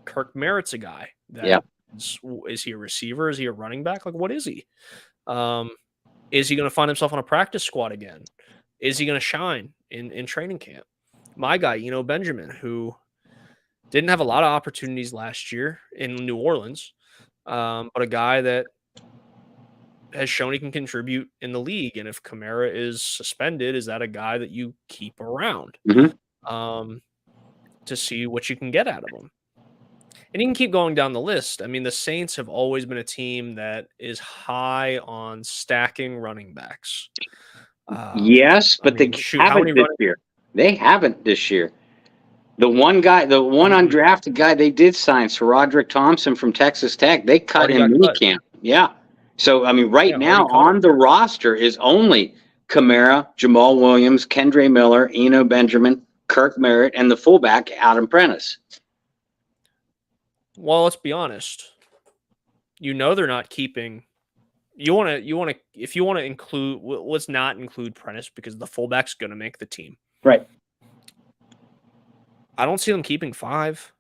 Kirk Merritt's a guy that is he a receiver? Is he a running back? Like, what is he? Is he going to find himself on a practice squad again? Is he going to shine in training camp? My guy, Benjamin, who didn't have a lot of opportunities last year in New Orleans, but a guy that has shown he can contribute in the league. And if Kamara is suspended, is that a guy that you keep around to see what you can get out of him? And you can keep going down the list. I mean, the Saints have always been a team that is high on stacking running backs. Yes, but they haven't this year. They haven't this year. The one undrafted guy they did sign, Sir Roderick Thompson from Texas Tech, they cut in minicamp. Yeah. So, I mean, right now on the roster is only Kamara, Jamal Williams, Kendre Miller, Eno Benjamin, Kirk Merritt, and the fullback, Adam Prentice. Well, let's be honest. They're not keeping. If you want to include, let's not include Prentice because the fullback's going to make the team. Right. I don't see them keeping 5.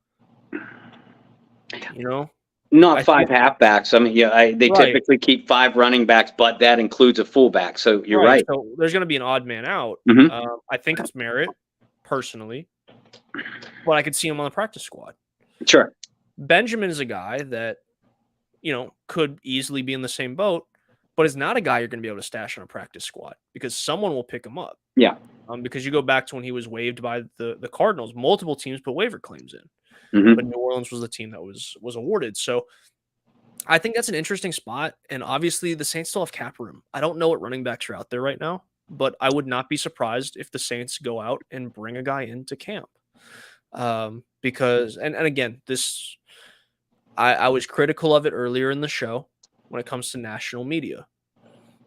Not 5 halfbacks. I mean, they Right. typically keep 5 running backs, but that includes a fullback. So you're right. So there's going to be an odd man out. I think it's Merritt, personally, but I could see him on the practice squad. Sure. Benjamin is a guy that, could easily be in the same boat, but is not a guy you're going to be able to stash on a practice squad because someone will pick him up. Yeah. Because you go back to when he was waived by the Cardinals, multiple teams put waiver claims in. But New Orleans was the team that was awarded. So I think that's an interesting spot. And obviously the Saints still have cap room. I don't know what running backs are out there right now, but I would not be surprised if the Saints go out and bring a guy into camp. Because, and again, I was critical of it earlier in the show when it comes to national media.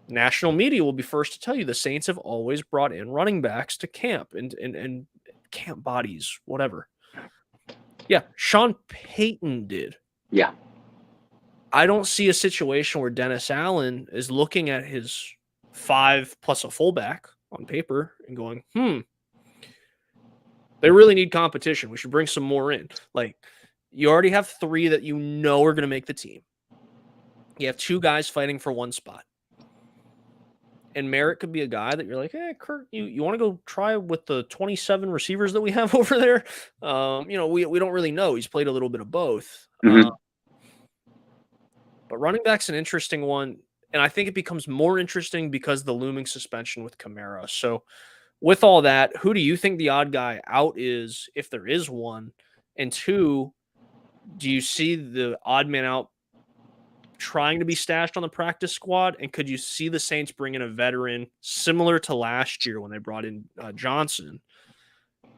National media will be first to tell you the Saints have always brought in running backs to camp and camp bodies, whatever. Yeah, Sean Payton did. Yeah. I don't see a situation where Dennis Allen is looking at his 5 plus a fullback on paper and going, they really need competition. We should bring some more in. Like, you already have 3 that are going to make the team. You have 2 guys fighting for 1 spot. And Merritt could be a guy that you're like, hey, Kurt, you want to go try with the 27 receivers that we have over there? We don't really know. He's played a little bit of both. But running back's an interesting one. And I think it becomes more interesting because of the looming suspension with Kamara. So with all that, who do you think the odd guy out is, if there is one? And 2, do you see the odd man out trying to be stashed on the practice squad? And could you see the Saints bring in a veteran similar to last year when they brought in Johnson,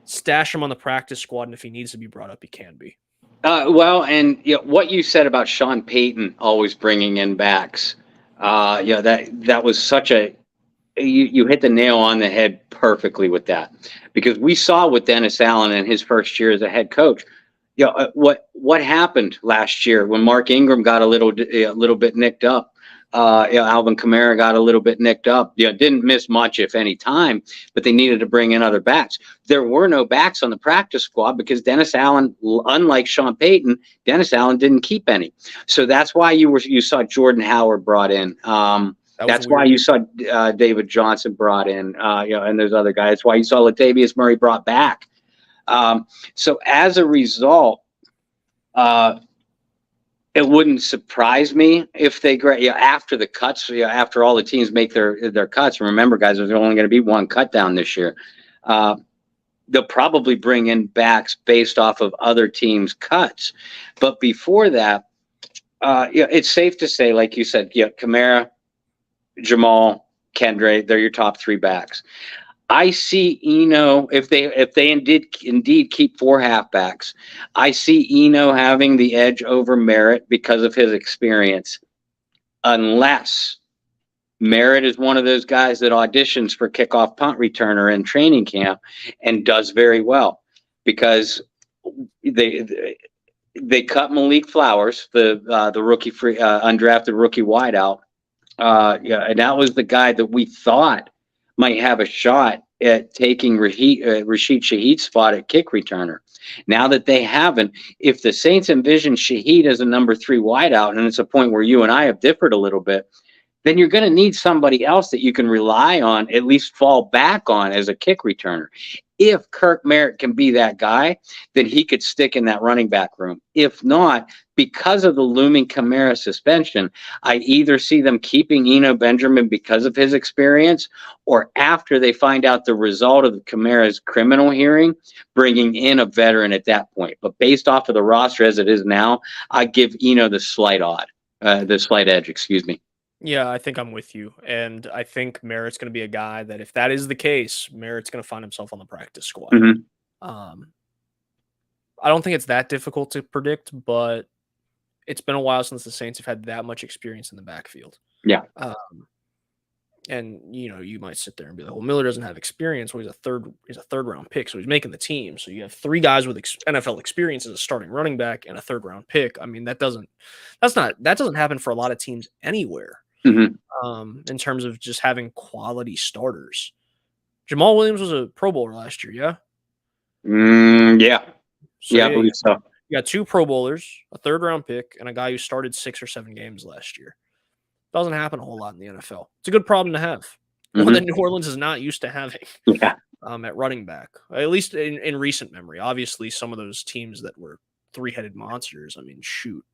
stash him on the practice squad, and if he needs to be brought up, he can be? Well, and what you said about Sean Payton always bringing in backs, that was such you hit the nail on the head perfectly with that, because we saw with Dennis Allen in his first year as a head coach, what happened last year when Mark Ingram got a little bit nicked up. Alvin Kamara got a little bit nicked up. Didn't miss much, if any, time, but they needed to bring in other backs. There were no backs on the practice squad because Dennis Allen, unlike Sean Payton, Dennis Allen didn't keep any. So that's why you saw Jordan Howard brought in. That's why you saw David Johnson brought in. And there's other guys. That's why you saw Latavius Murray brought back. So as a result, it wouldn't surprise me if they after the cuts, after all the teams make their cuts. Remember, guys, there's only going to be 1 cut down this year. They'll probably bring in backs based off of other teams' cuts. But before that, it's safe to say, like you said, Kamara, Jamal, Kendre, they're your top 3 backs. I see Eno, if they indeed keep 4 halfbacks, I see Eno having the edge over Merritt because of his experience, unless Merritt is one of those guys that auditions for kickoff punt returner in training camp and does very well, because they cut Malik Flowers, the rookie free undrafted rookie wideout. And that was the guy that we thought might have a shot at taking Rashid Shaheed's spot at kick returner. Now that they haven't, if the Saints envision Shaheed as a number 3 wideout, and it's a point where you and I have differed a little bit, then you're going to need somebody else that you can rely on, at least fall back on as a kick returner. If Kirk Merritt can be that guy, then he could stick in that running back room. If not, because of the looming Kamara suspension, I either see them keeping Eno Benjamin because of his experience, or after they find out the result of Kamara's criminal hearing, bringing in a veteran at that point. But based off of the roster as it is now, I give Eno the slight edge, excuse me. Yeah, I think I'm with you. And I think Merritt's going to be a guy that, if that is the case, Merritt's going to find himself on the practice squad. I don't think it's that difficult to predict, but it's been a while since the Saints have had that much experience in the backfield. Yeah. And you might sit there and be like, well, Miller doesn't have experience. Well, he's a third round pick, so he's making the team. So you have 3 guys with NFL experience as a starting running back and a third round pick. I mean, that doesn't happen for a lot of teams anywhere. In terms of just having quality starters. Jamal Williams was a Pro Bowler last year, yeah? Yeah. So I believe so. You got 2 Pro Bowlers, a third round pick, and a guy who started 6 or 7 games last year. Doesn't happen a whole lot in the NFL. It's a good problem to have. One that New Orleans is not used to having at running back, at least in recent memory. Obviously, some of those teams that were 3-headed monsters, I mean, shoot.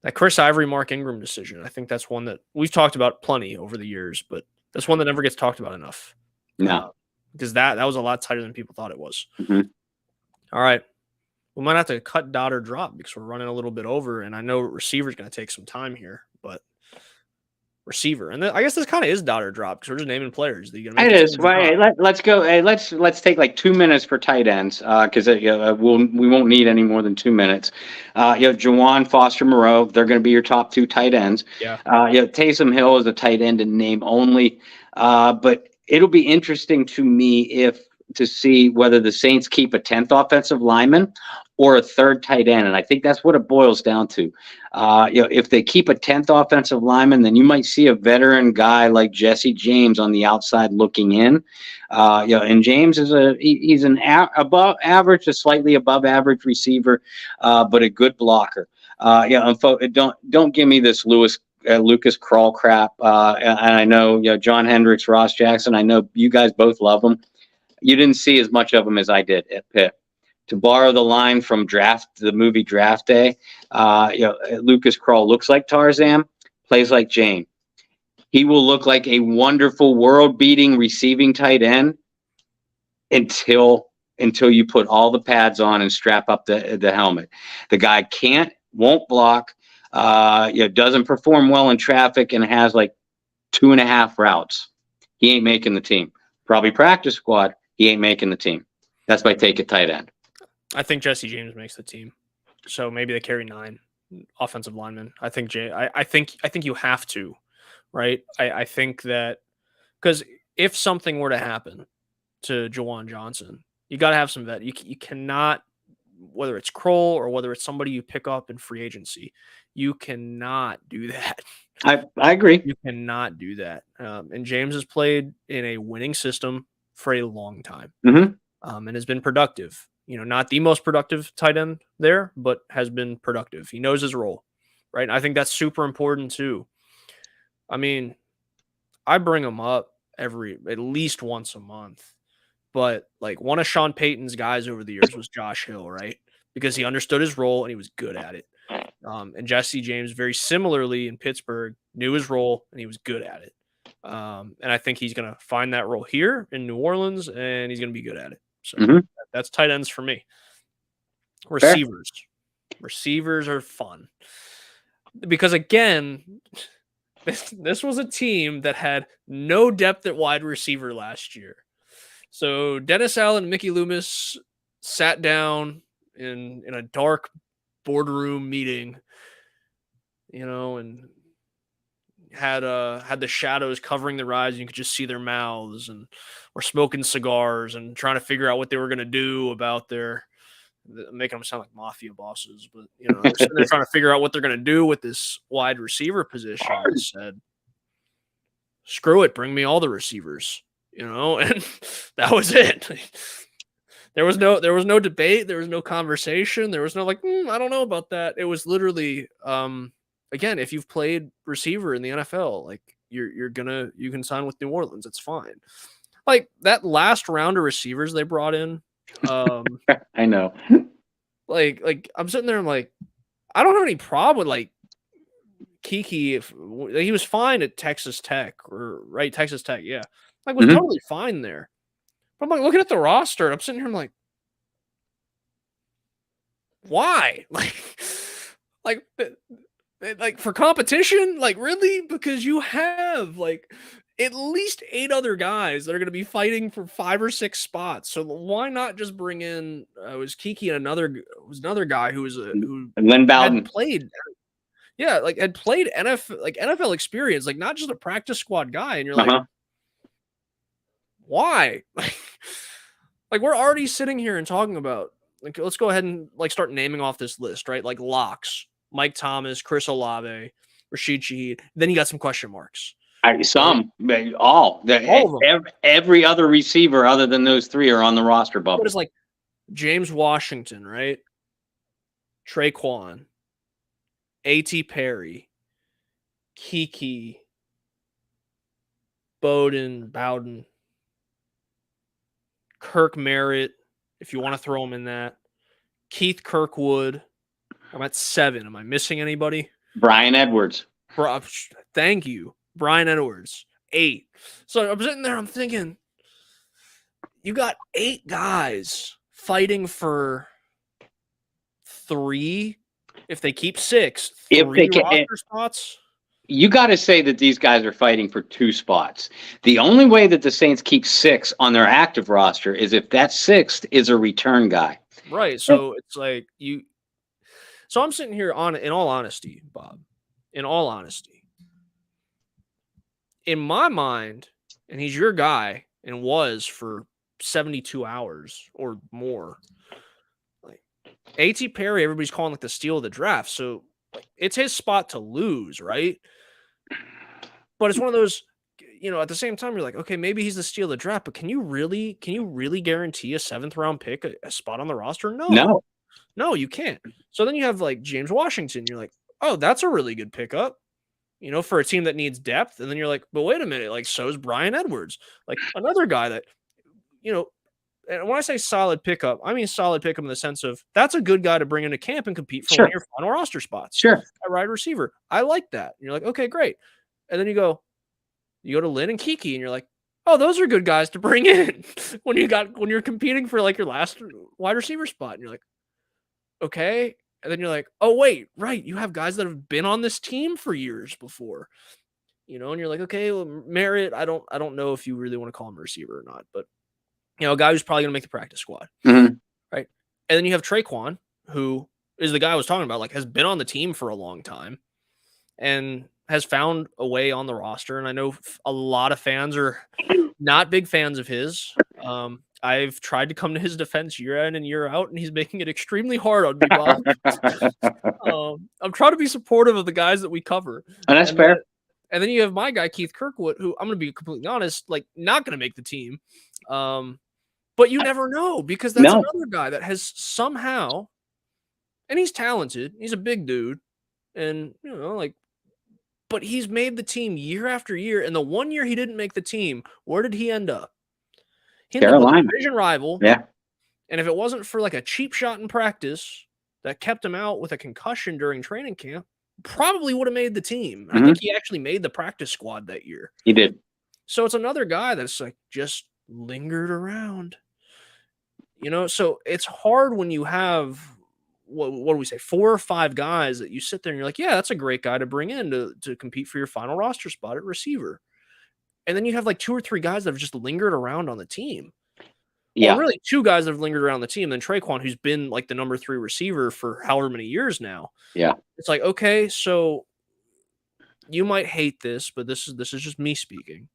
That Chris Ivory, Mark Ingram decision, I think that's one that we've talked about plenty over the years, but that's one that never gets talked about enough. No. Because that was a lot tighter than people thought it was. All right. We might have to cut dot or drop because we're running a little bit over, and I know receiver's going to take some time here, but receiver. And I guess this kind of is dot or drop because we're just naming players. It is. Right. Let's go. Hey, let's take like 2 minutes for tight ends because we won't need any more than 2 minutes. Juwan, Foster, Moreau, they're going to be your top 2 tight ends. Yeah. Taysom Hill is a tight end in name only, but it'll be interesting to see whether the Saints keep a 10th offensive lineman or a 3rd tight end. And I think that's what it boils down to. If they keep a 10th offensive lineman, then you might see a veteran guy like Jesse James on the outside looking in. And James he's an above average, a slightly above average receiver, but a good blocker. Don't give me this Lucas Krull crap. And I know, John Hendricks, Ross Jackson, I know you guys both love him. You didn't see as much of him as I did at Pitt. To borrow the line from the movie Draft Day, Lucas Krull looks like Tarzan, plays like Jane. He will look like a wonderful world-beating receiving tight end until you put all the pads on and strap up the helmet. The guy won't block, doesn't perform well in traffic, and has like 2.5 routes. He ain't making the team. Probably practice squad. He ain't making the team. That's why I take a tight end. I think Jesse James makes the team, so maybe they carry 9 offensive linemen. I think I think you have to, right? I think that because if something were to happen to Juwan Johnson, you got to have some vet. You cannot, whether it's Kroll or whether it's somebody you pick up in free agency, you cannot do that. I agree. You cannot do that. And James has played in a winning system for a long time, and has been productive. Not the most productive tight end there, but has been productive. He knows his role, right? And I think that's super important too. I mean, I bring him up at least once a month, but like one of Sean Payton's guys over the years was Josh Hill, right? Because he understood his role and he was good at it. And Jesse James, very similarly in Pittsburgh, knew his role and he was good at it. And I think he's going to find that role here in New Orleans, and he's going to be good at it. So that's tight ends for me. Receivers. Fair. Receivers are fun. Because, again, this was a team that had no depth at wide receiver last year. So Dennis Allen and Mickey Loomis sat down in a dark boardroom meeting, and had the shadows covering their eyes, and you could just see their mouths, and were smoking cigars and trying to figure out what they were going to do about making them sound like mafia bosses, but they're trying to figure out what they're going to do with this wide receiver position. They said, screw it, bring me all the receivers, and that was it. There was no debate. There was no conversation. There was no I don't know about that. It was literally, again, if you've played receiver in the NFL, you can sign with New Orleans. It's fine. Like that last round of receivers they brought in. I know. Like I'm sitting there. I'm like, I don't have any problem with Kiki. If he was fine at Texas Tech Texas Tech, yeah, was totally fine there. But I'm looking at the roster. I'm sitting here. I'm like, why? Like for competition? Really? Because you have at least 8 other guys that are going to be fighting for 5 or 6 spots. So why not just bring in? Was Kiki and another guy who Lynn Bowden played? Yeah, like had played NFL experience, like not just a practice squad guy. And you're like, why? Like we're already sitting here and talking about, like, let's go ahead and like start naming off this list, right? Like locks, Mike Thomas, Chris Olave, Rashid Shaheed. Then you got some question marks. Some, all of them. Every other receiver other than those three are on the roster bubble. But it's like James Washington, right? Traquan, A.T. Perry, Kiki, Bowden, Kirk Merritt, if you want to throw him in that. Keith Kirkwood. I'm at 7. Am I missing anybody? Brian Edwards. Thank you. Brian Edwards. 8. So I'm sitting there, I'm thinking, you got 8 guys fighting for 3. If they keep 6, 3 roster spots. You got to say that these guys are fighting for 2 spots. The only way that the Saints keep 6 on their active roster is if that 6th is a return guy. Right. So it's like you. So I'm sitting here in all honesty, Bob, in all honesty, in my mind, and he's your guy and was for 72 hours or more. Like A.T. Perry, everybody's calling like the steal of the draft. So like it's his spot to lose, right? But it's one of those, at the same time, you're like, okay, maybe he's the steal of the draft, but can you really guarantee a 7th round pick, a spot on the roster? No, you can't. So then you have like James Washington. You're like, oh, that's a really good pickup, for a team that needs depth. And then you're like, but wait a minute, like so is Brian Edwards, like another guy that, and when I say solid pickup, I mean solid pickup in the sense of that's a good guy to bring into camp and compete for one of your final roster spots. Sure. A wide receiver. I like that. And you're like, okay, great. And then you go to Lynn and Kiki and you're like, oh, those are good guys to bring in when you're competing for like your last wide receiver spot. And you're like, okay. And then you're like, oh, wait, right. You have guys that have been on this team for years before, and you're like, okay, well, Merritt, I don't know if you really want to call him a receiver or not, but a guy who's probably going to make the practice squad. Mm-hmm. Right. And then you have Traquan, who is the guy I was talking about, like has been on the team for a long time and has found a way on the roster. And I know a lot of fans are not big fans of his. I've tried to come to his defense year in and year out, and he's making it extremely hard on me, Bob. I'm trying to be supportive of the guys that we cover. And that's fair. And then you have my guy, Keith Kirkwood, who I'm going to be completely honest, like not going to make the team. But you never know because that's another guy that has somehow, and he's talented. He's a big dude. And, but he's made the team year after year. And the one year he didn't make the team, where did he end up? He ended up with a division rival. Yeah. And if it wasn't for like a cheap shot in practice that kept him out with a concussion during training camp, probably would have made the team. Mm-hmm. I think he actually made the practice squad that year. He did. So it's another guy that's like just lingered around. So it's hard when you have what do we say, 4 or 5 guys that you sit there and you're like, yeah, that's a great guy to bring in to compete for your final roster spot at receiver. And then you have like 2 or 3 guys that have just lingered around on the team. Yeah. Well, really 2 guys that have lingered around the team. Then Traquan, who's been like the number 3 receiver for however many years now. Yeah. It's like, okay, so you might hate this, but this is just me speaking.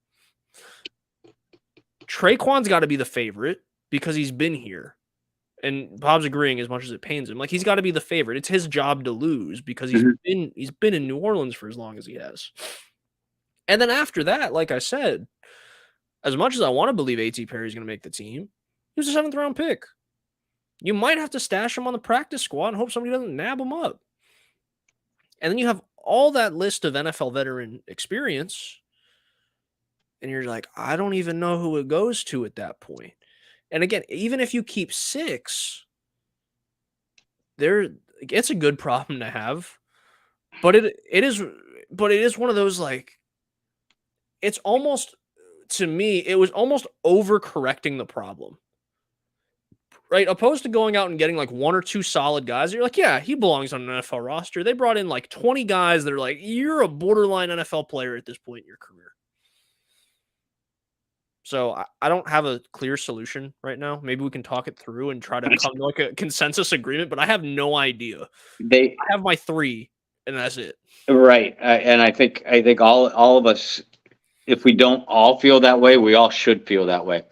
Traquan's got to be the favorite because he's been here. And Bob's agreeing as much as it pains him. Like he's got to be the favorite. It's his job to lose because he's been in New Orleans for as long as he has. And then after that, like I said, as much as I want to believe A.T. Perry's going to make the team, he was a 7th round pick. You might have to stash him on the practice squad and hope somebody doesn't nab him up. And then you have all that list of NFL veteran experience. And you're like, I don't even know who it goes to at that point. And again, even if you keep 6, it's a good problem to have. But it is one of those, like, it's almost, to me, it was almost overcorrecting the problem. Right? Opposed to going out and getting like 1 or 2 solid guys, you're like, yeah, he belongs on an NFL roster. They brought in like 20 guys that are like, you're a borderline NFL player at this point in your career. So I don't have a clear solution right now. Maybe we can talk it through and try to come to like a consensus agreement, but I have no idea. I have my 3, and that's it. Right. And I think all of us, if we don't all feel that way, we all should feel that way,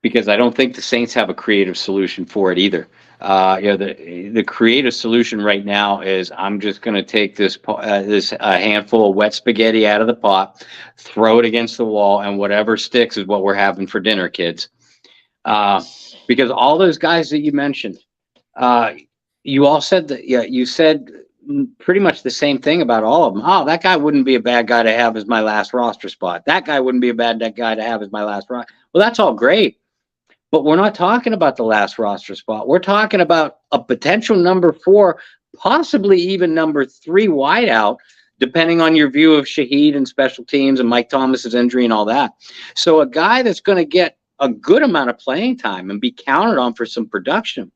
because I don't think the Saints have a creative solution for it either. The creative solution right now is I'm just going to take this handful of wet spaghetti out of the pot, throw it against the wall, and whatever sticks is what we're having for dinner, kids. Because all those guys that you mentioned, you all said that. Yeah, you said pretty much the same thing about all of them. Oh, that guy wouldn't be a bad guy to have as my last roster spot. That guy wouldn't be a bad guy to have as my last roster. Well, that's all great. But we're not talking about the last roster spot. We're talking about a potential number 4, possibly even number 3 wideout, depending on your view of Shaheed and special teams and Mike Thomas's injury and all that. So a guy that's going to get a good amount of playing time and be counted on for some production.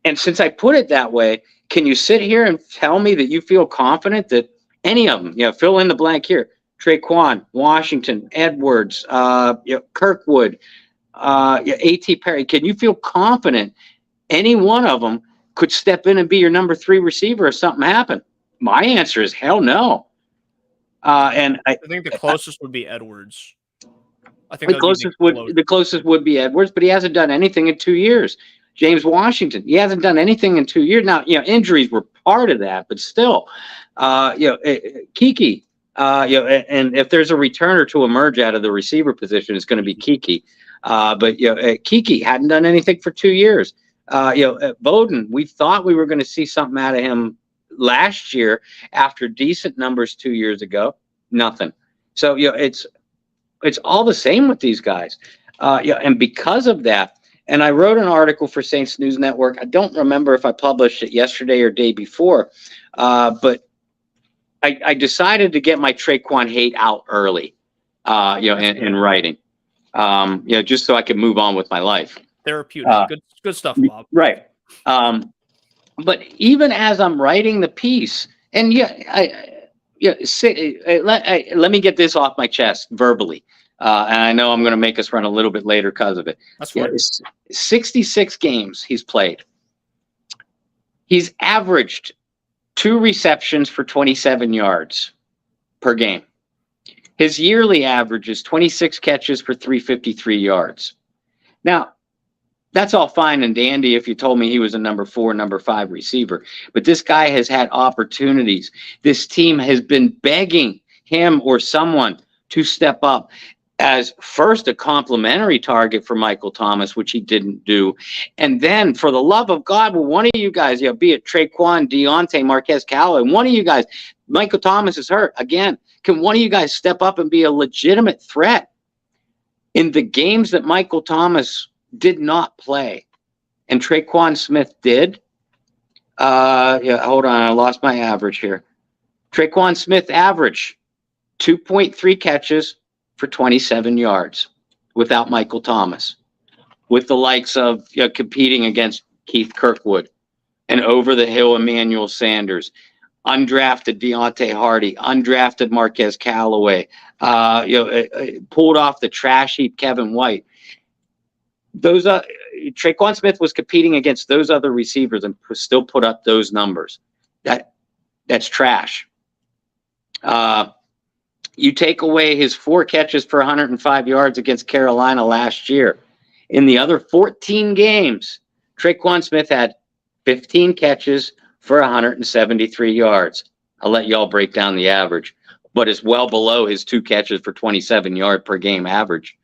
And since I put it that way, can you sit here and tell me that you feel confident that any of them, fill in the blank here, Traquan, Washington, Edwards, Kirkwood, A.T. Perry, can you feel confident any one of them could step in and be your number 3 receiver if something happened? My answer is hell no. And I think the closest would be Edwards. I think the closest would be Edwards, but he hasn't done anything in 2 years. James Washington, he hasn't done anything in 2 years. Now, injuries were part of that, but still, Kiki, and if there's a returner to emerge out of the receiver position, it's going to be Kiki. But Kiki hadn't done anything for 2 years. Bowden, we thought we were going to see something out of him last year after decent numbers 2 years ago. Nothing. So it's all the same with these guys. And because of that. And I wrote an article for Saints News Network. I don't remember if I published it yesterday or day before, but I decided to get my Traquan hate out early, in writing, just so I could move on with my life. Therapeutic, good stuff, Bob. Right. But even as I'm writing the piece, and let me get this off my chest verbally. And I know I'm going to make us run a little bit later because of it. That's right. 66 games he's played. He's averaged 2 receptions for 27 yards per game. His yearly average is 26 catches for 353 yards. Now, that's all fine and dandy if you told me he was a number 4, number 5 receiver. But this guy has had opportunities. This team has been begging him or someone to step up as first a complimentary target for Michael Thomas, which he didn't do. And then, for the love of God, will one of you guys, be it Traquan, Deontay, Marquez Callaway, one of you guys, Michael Thomas is hurt. Again, can one of you guys step up and be a legitimate threat in the games that Michael Thomas did not play and Traquan Smith did? Hold on, I lost my average here. Traquan Smith average 2.3 catches for 27 yards without Michael Thomas, with the likes of competing against Keith Kirkwood and over the hill Emmanuel Sanders, undrafted Deontay Hardy, undrafted Marquez Callaway, pulled off the trash heap Kevin White. Those Traquan Smith was competing against those other receivers and still put up those numbers. That's trash. You take away his 4 catches for 105 yards against Carolina last year. In the other 14 games, Traquan Smith had 15 catches for 173 yards. I'll let y'all break down the average, but it's well below his 2 catches for 27 yard per game average.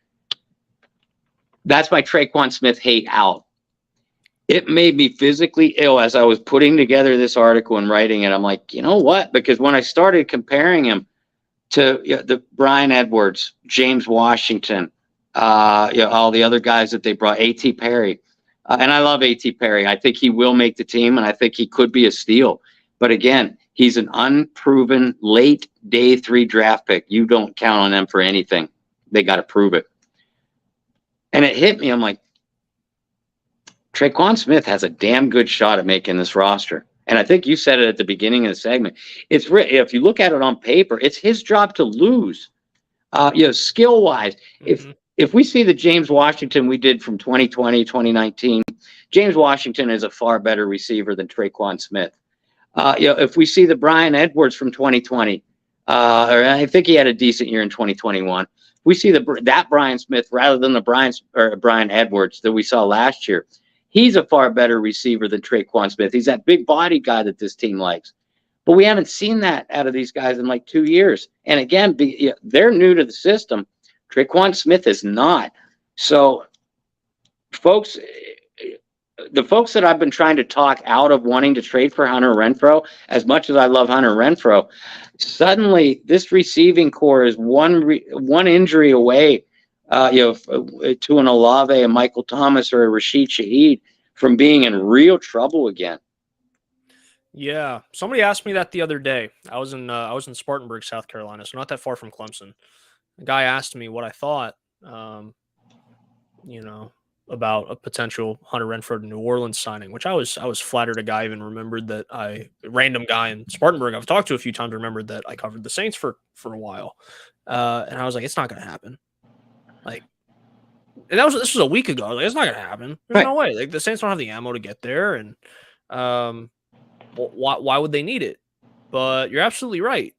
That's my Traquan Smith hate out. It made me physically ill as I was putting together this article and writing it. I'm like, you know what? Because when I started comparing him to the Brian Edwards, James Washington, all the other guys that they brought, A.T. Perry. And I love A.T. Perry. I think he will make the team, and I think he could be a steal. But again, he's an unproven late day 3 draft pick. You don't count on them for anything. They got to prove it. And it hit me. I'm like, Traquan Smith has a damn good shot at making this roster. And I think you said it at the beginning of the segment. If you look at it on paper, it's his job to lose. Skill wise, if we see the James Washington we did from 2020, 2019, James Washington is a far better receiver than Traquan Smith. If we see the Brian Edwards from 2020, or I think he had a decent year in 2021. We see that Brian Smith rather than the Brian Edwards that we saw last year. He's a far better receiver than Traquan Smith. He's that big body guy that this team likes. But we haven't seen that out of these guys in like 2 years. And again, they're new to the system. Traquan Smith is not. So, folks, the folks that I've been trying to talk out of wanting to trade for Hunter Renfrow, as much as I love Hunter Renfrow, suddenly this receiving core is one injury away, to an Olave, a Michael Thomas, or a Rashid Shaheed from being in real trouble again. Yeah, somebody asked me that the other day. I was in Spartanburg, South Carolina, so not that far from Clemson. A guy asked me what I thought, about a potential Hunter Renfrow to New Orleans signing, which I was flattered a guy even remembered that random guy in Spartanburg I've talked to a few times remembered that I covered the Saints for a while. And I was like, it's not going to happen. Like, and this was a week ago. I was like, it's not going to happen. There's no way. Like, the Saints don't have the ammo to get there. And why would they need it? But you're absolutely right.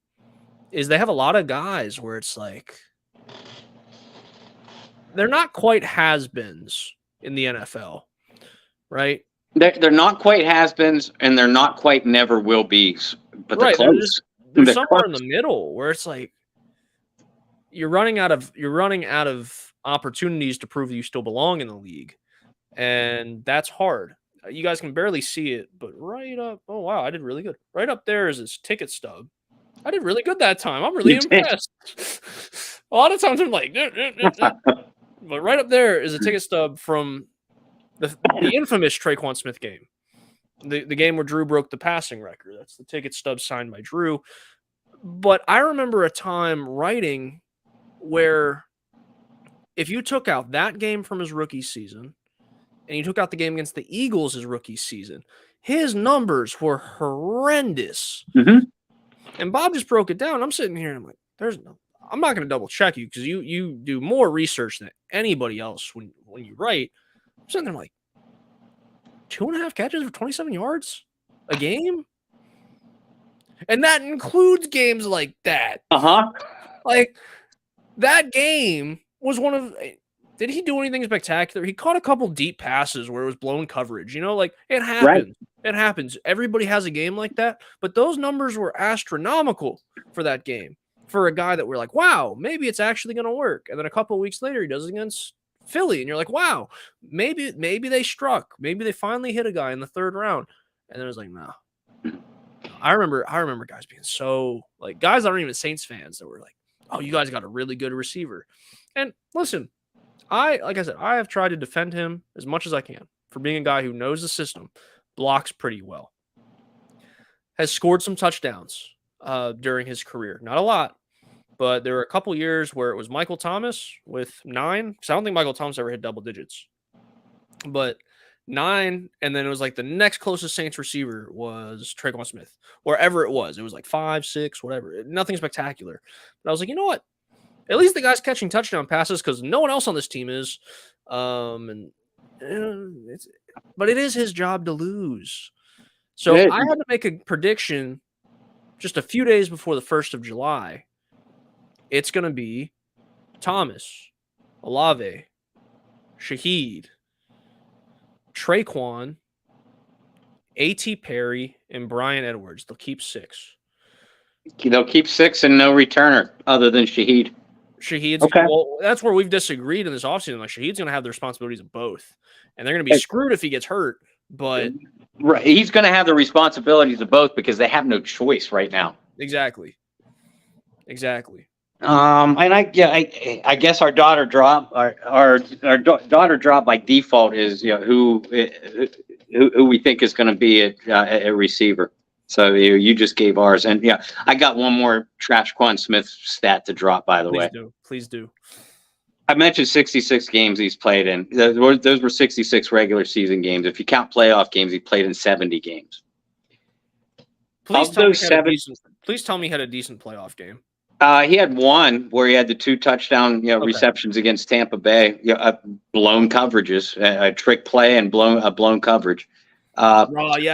Is they have a lot of guys where it's like, they're not quite has-beens in the NFL, right? They're not quite has-beens, and they're not quite never will be. But they're right, close. They're somewhere in the middle where it's like you're running out of opportunities to prove that you still belong in the league, and that's hard. You guys can barely see it, but right up. Oh wow, I did really good. Right up there is his ticket stub. I did really good that time. I'm really impressed. A lot of times I'm like. But right up there is a ticket stub from the infamous Traquan Smith game. The game where Drew broke the passing record. That's the ticket stub signed by Drew. But I remember a time writing where if you took out that game from his rookie season and you took out the game against the Eagles his rookie season, his numbers were horrendous. Mm-hmm. And Bob just broke it down. I'm sitting here and I'm like, I'm not going to double check you because you do more research than anybody else when you write. I'm sitting there like 2.5 catches for 27 yards a game. And that includes games like that. Like that game was one of, did he do anything spectacular? He caught a couple deep passes where it was blown coverage, like it happens. Right. It happens. Everybody has a game like that, but those numbers were astronomical for that game. For a guy that we're like, wow, maybe it's actually going to work. And then a couple of weeks later, he does it against Philly. And you're like, wow, maybe they struck. Maybe they finally hit a guy in the third round. And then it was like, no. I remember guys being so, like, guys that aren't even Saints fans that were like, oh, you guys got a really good receiver. And listen, like I said, I have tried to defend him as much as I can for being a guy who knows the system, blocks pretty well, has scored some touchdowns during his career. Not a lot. But there were a couple years where it was Michael Thomas with 9. Because I don't think Michael Thomas ever hit double digits. But 9, and then it was like the next closest Saints receiver was Traquan Smith. Wherever it was. It was like 5, 6, whatever. Nothing spectacular. But I was like, you know what? At least the guy's catching touchdown passes because no one else on this team is. But it is his job to lose. So I had to make a prediction just a few days before the 1st of July. It's going to be Thomas, Olave, Shaheed, Traquan, A.T. Perry, and Brian Edwards. They'll keep 6. They'll keep 6 and no returner other than Shaheed. Shaheed's okay. Well, that's where we've disagreed in this offseason. Like, Shaheed's going to have the responsibilities of both. And they're going to be screwed if he gets hurt. But right, he's going to have the responsibilities of both because they have no choice right now. Exactly. And I guess our daughter drop our daughter drop by default is who we think is going to be a receiver. So you just gave ours, and I got one more Traquan Smith stat to drop. By the way, please do. I mentioned 66 games he's played in. Those were 66 regular season games. If you count playoff games, he played in 70 games. Please tell me he had a decent playoff game. He had one where he had the 2 touchdown, receptions against Tampa Bay, blown coverages, a trick play and blown coverage. Yeah,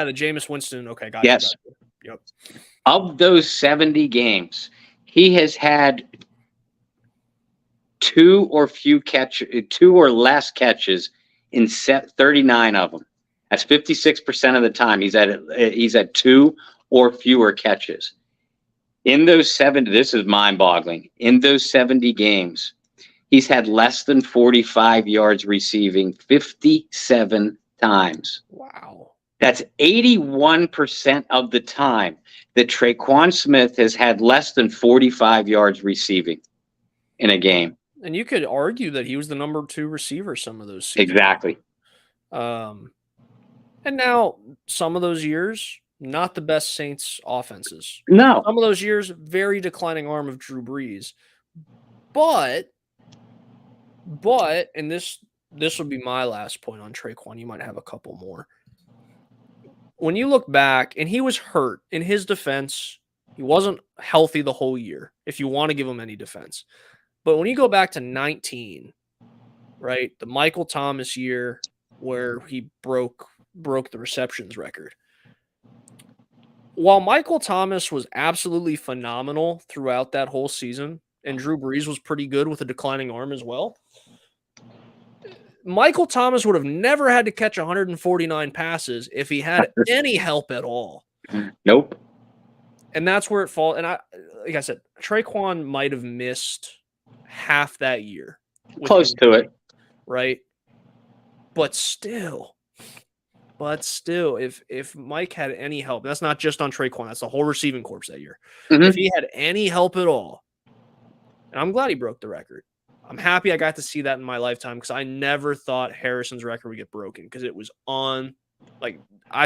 the Jameis Winston. Okay, got yes. you. Yep. Of those 70 games, he has had 2 or less catches in 39 of them. That's 56% of the time. He's at 2 or fewer catches. In those 70, this is mind-boggling. In those 70 games, he's had less than 45 yards receiving 57 times. Wow. That's 81% of the time that Tre'Quan Smith has had less than 45 yards receiving in a game. And you could argue that he was the number 2 receiver some of those seasons. Exactly. And now some of those years, not the best Saints offenses. No. Some of those years, very declining arm of Drew Brees. But, and this would be my last point on Tre'Quan. You might have a couple more. When you look back, and he was hurt, in his defense, he wasn't healthy the whole year, if you want to give him any defense. But when you go back to 19, right, the Michael Thomas year where he broke the receptions record. While Michael Thomas was absolutely phenomenal throughout that whole season, and Drew Brees was pretty good with a declining arm as well, Michael Thomas would have never had to catch 149 passes if he had any help at all. Nope. And that's where it falls. And like I said, Tre'Quan might have missed half that year. Close to it. Right? But still, if Mike had any help, that's not just on Tre'Quan, that's the whole receiving corps that year. Mm-hmm. If he had any help at all, and I'm glad he broke the record. I'm happy I got to see that in my lifetime because I never thought Harrison's record would get broken because it was I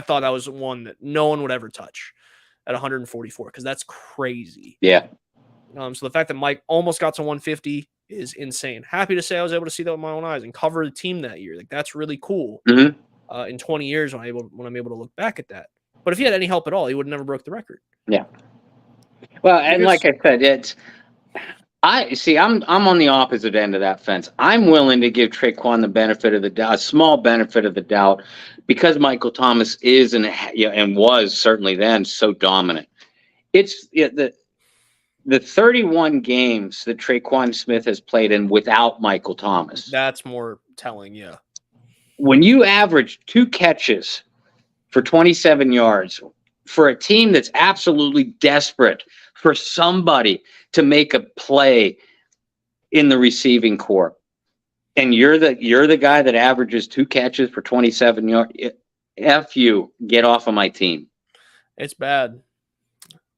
thought that was one that no one would ever touch at 144 because that's crazy. Yeah. So the fact that Mike almost got to 150 is insane. Happy to say I was able to see that with my own eyes and cover the team that year. Like that's really cool. Mm-hmm. In 20 years when I'm able to look back at that. But if he had any help at all, he would have never broke the record. Yeah. Well, and like I said, I'm on the opposite end of that fence. I'm willing to give Tre'Quan the benefit of the doubt, a small benefit of the doubt, because Michael Thomas is and was certainly then so dominant. It's the 31 games that Tre'Quan Smith has played in without Michael Thomas. That's more telling, yeah. When you average 2 catches for 27 yards for a team that's absolutely desperate for somebody to make a play in the receiving corps, and you're the guy that averages 2 catches for 27 yards, F you, get off of my team. It's bad.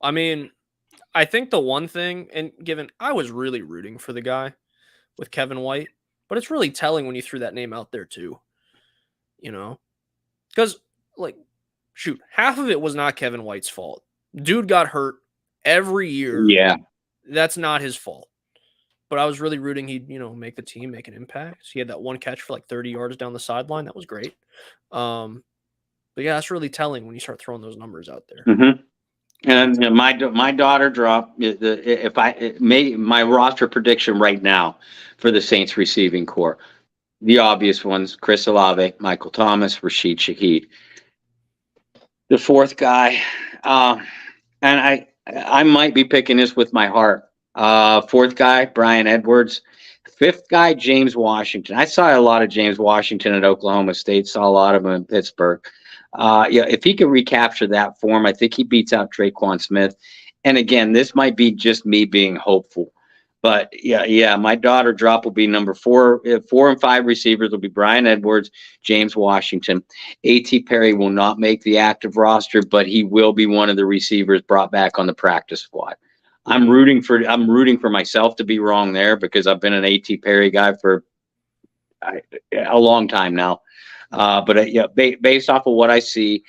I mean, I think the one thing, and given I was really rooting for the guy with Kevin White, but it's really telling when you threw that name out there too. Because half of it was not Kevin White's fault. Dude got hurt every year. Yeah. That's not his fault. But I was really rooting he'd, make the team, make an impact. He had that one catch for 30 yards down the sideline. That was great. But yeah, that's really telling when you start throwing those numbers out there. Mm-hmm. And my daughter dropped my roster prediction right now for the Saints receiving corps. The obvious ones: Chris Olave, Michael Thomas, Rashid Shaheed. The fourth guy, and I might be picking this with my heart. Fourth guy, Brian Edwards. Fifth guy, James Washington. I saw a lot of James Washington at Oklahoma State. Saw a lot of him in Pittsburgh. If he could recapture that form, I think he beats out Tre'Quan Smith. And again, this might be just me being hopeful. But my daughter drop will be number 4. 4 and 5 receivers will be Brian Edwards, James Washington. A.T. Perry will not make the active roster, but he will be one of the receivers brought back on the practice squad. I'm rooting for myself to be wrong there because I've been an A.T. Perry guy for a long time now. Based off of what I see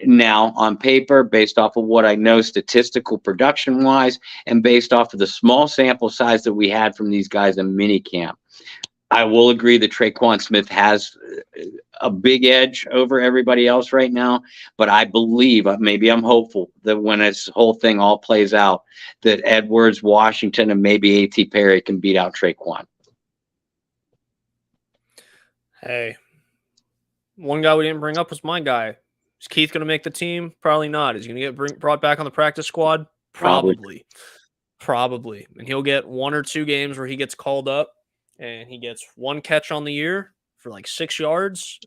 now on paper, based off of what I know statistical production wise, and based off of the small sample size that we had from these guys in minicamp, I will agree that Traquan Smith has a big edge over everybody else right now, but I believe, maybe I'm hopeful that when this whole thing all plays out, that Edwards, Washington, and maybe A.T. Perry can beat out Traquan. Hey, one guy we didn't bring up was my guy. Is Keith going to make the team? Probably not. Is he going to get brought back on the practice squad? Probably. And he'll get 1 or 2 games where he gets called up and he gets 1 catch on the year for like 6 yards.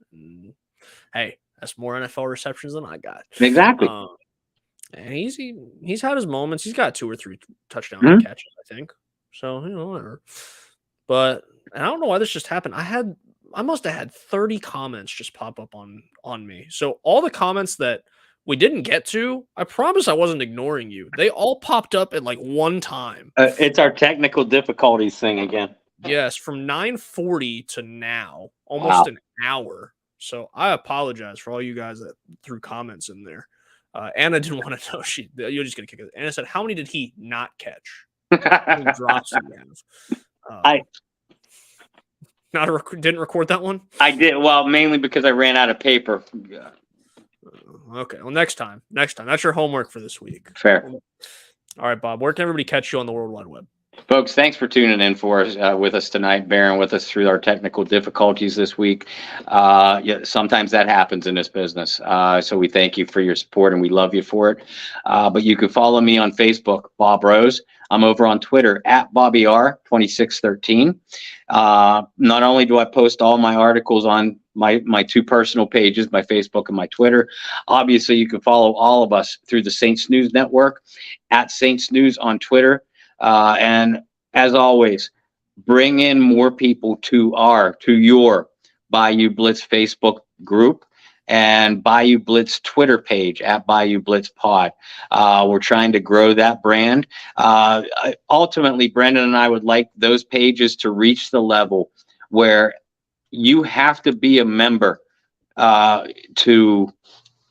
Hey, that's more NFL receptions than I got. Exactly. And he's had his moments. He's got 2 or 3 touchdown catches, I think. So, whatever. But I don't know why this just happened. I must have had 30 comments just pop up on me. So all the comments that we didn't get to, I promise I wasn't ignoring you. They all popped up at like one time. It's our technical difficulties thing again. Yes, from 9:40 to now, almost an hour. So I apologize for all you guys that threw comments in there. Anna didn't want to know. You're just going to kick it. Anna said, how many did he not catch? How many drops did he have? Didn't record that one? I did. Well, mainly because I ran out of paper. Okay. Well, next time. That's your homework for this week. Fair. All right, Bob. Where can everybody catch you on the World Wide Web? Folks, thanks for tuning in with us tonight, bearing with us through our technical difficulties this week. Sometimes that happens in this business. So we thank you for your support and we love you for it. But you can follow me on Facebook, Bob Rose. I'm over on Twitter at BobbyR2613. Not only do I post all my articles on my 2 personal pages, my Facebook and my Twitter, obviously you can follow all of us through the Saints News Network at Saints News on Twitter. And as always, bring in more people to your Bayou Blitz Facebook group and Bayou Blitz Twitter page at Bayou Blitz Pod. We're trying to grow that brand. Ultimately, Brendan and I would like those pages to reach the level where you have to be a member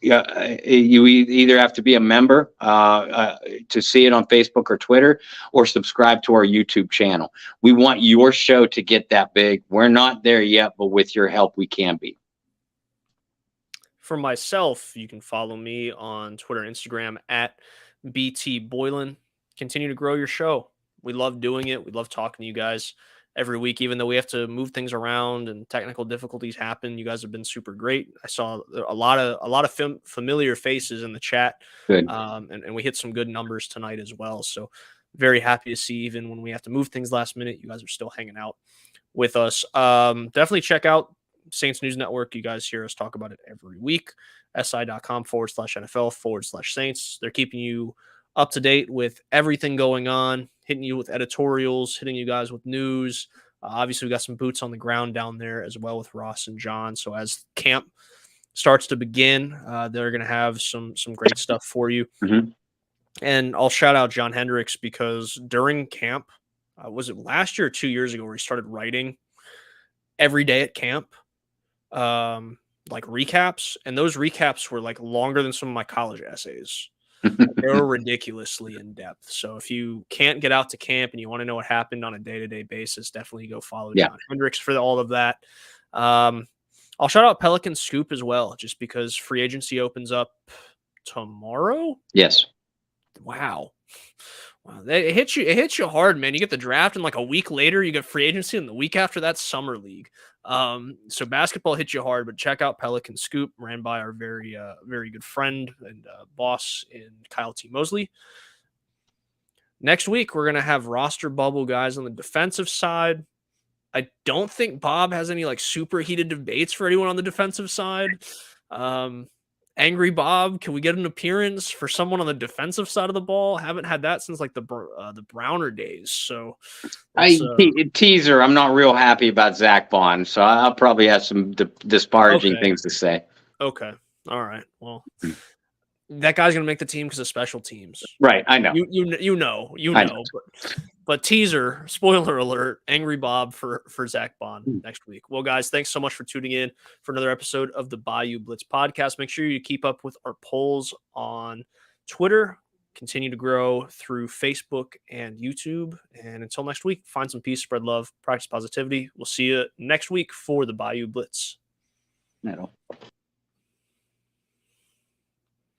you either have to be a member to see it on Facebook or Twitter, or subscribe to our YouTube channel. We want your show to get that big. We're not there yet, but with your help, we can be. For myself, you can follow me on Twitter and Instagram at BT Boylan. Continue to grow your show. We love doing it. We love talking to you guys every week, even though we have to move things around and technical difficulties happen. You guys have been super great. I saw a lot of familiar faces in the chat. Good. And we hit some good numbers tonight as well. So very happy to see, even when we have to move things last minute, you guys are still hanging out with us. Definitely check out Saints News Network. You guys hear us talk about it every week. si.com/NFL/Saints. They're keeping you up to date with everything going on, hitting you with editorials, hitting you guys with news. Obviously, we got some boots on the ground down there as well with Ross and John. So as camp starts to begin, they're going to have some great stuff for you. Mm-hmm. And I'll shout out John Hendricks, because during camp, was it last year or 2 years ago, where he started writing every day at camp, like recaps, and those recaps were like longer than some of my college essays. They were ridiculously in depth. So if you can't get out to camp and you want to know what happened on a day-to-day basis, definitely go follow John Hendricks for all of that. I'll shout out Pelican Scoop as well, just because free agency opens up tomorrow. Yes. Wow. It hits you hard, man. You get the draft, and like a week later you get free agency, and the week after that's summer league. So basketball hits you hard, but check out Pelican Scoop, ran by our very good friend and boss in Kyle T. Mosley. Next week we're gonna have roster bubble guys on the defensive side. I don't think Bob has any like super heated debates for anyone on the defensive side. Angry Bob, can we get an appearance for someone on the defensive side of the ball? Haven't had that since like the Browner days. So teaser, I'm not real happy about Zach Bond, so I'll probably have some disparaging things to say. Okay. All right. Well, that guy's gonna make the team because of special teams. Right. I know. You know. But teaser, spoiler alert, Angry Bob for Zach Bond next week. Well, guys, thanks so much for tuning in for another episode of the Bayou Blitz podcast. Make sure you keep up with our polls on Twitter. continue to grow through Facebook and YouTube. And until next week, find some peace, spread love, practice positivity. We'll see you next week for the Bayou Blitz. Metal.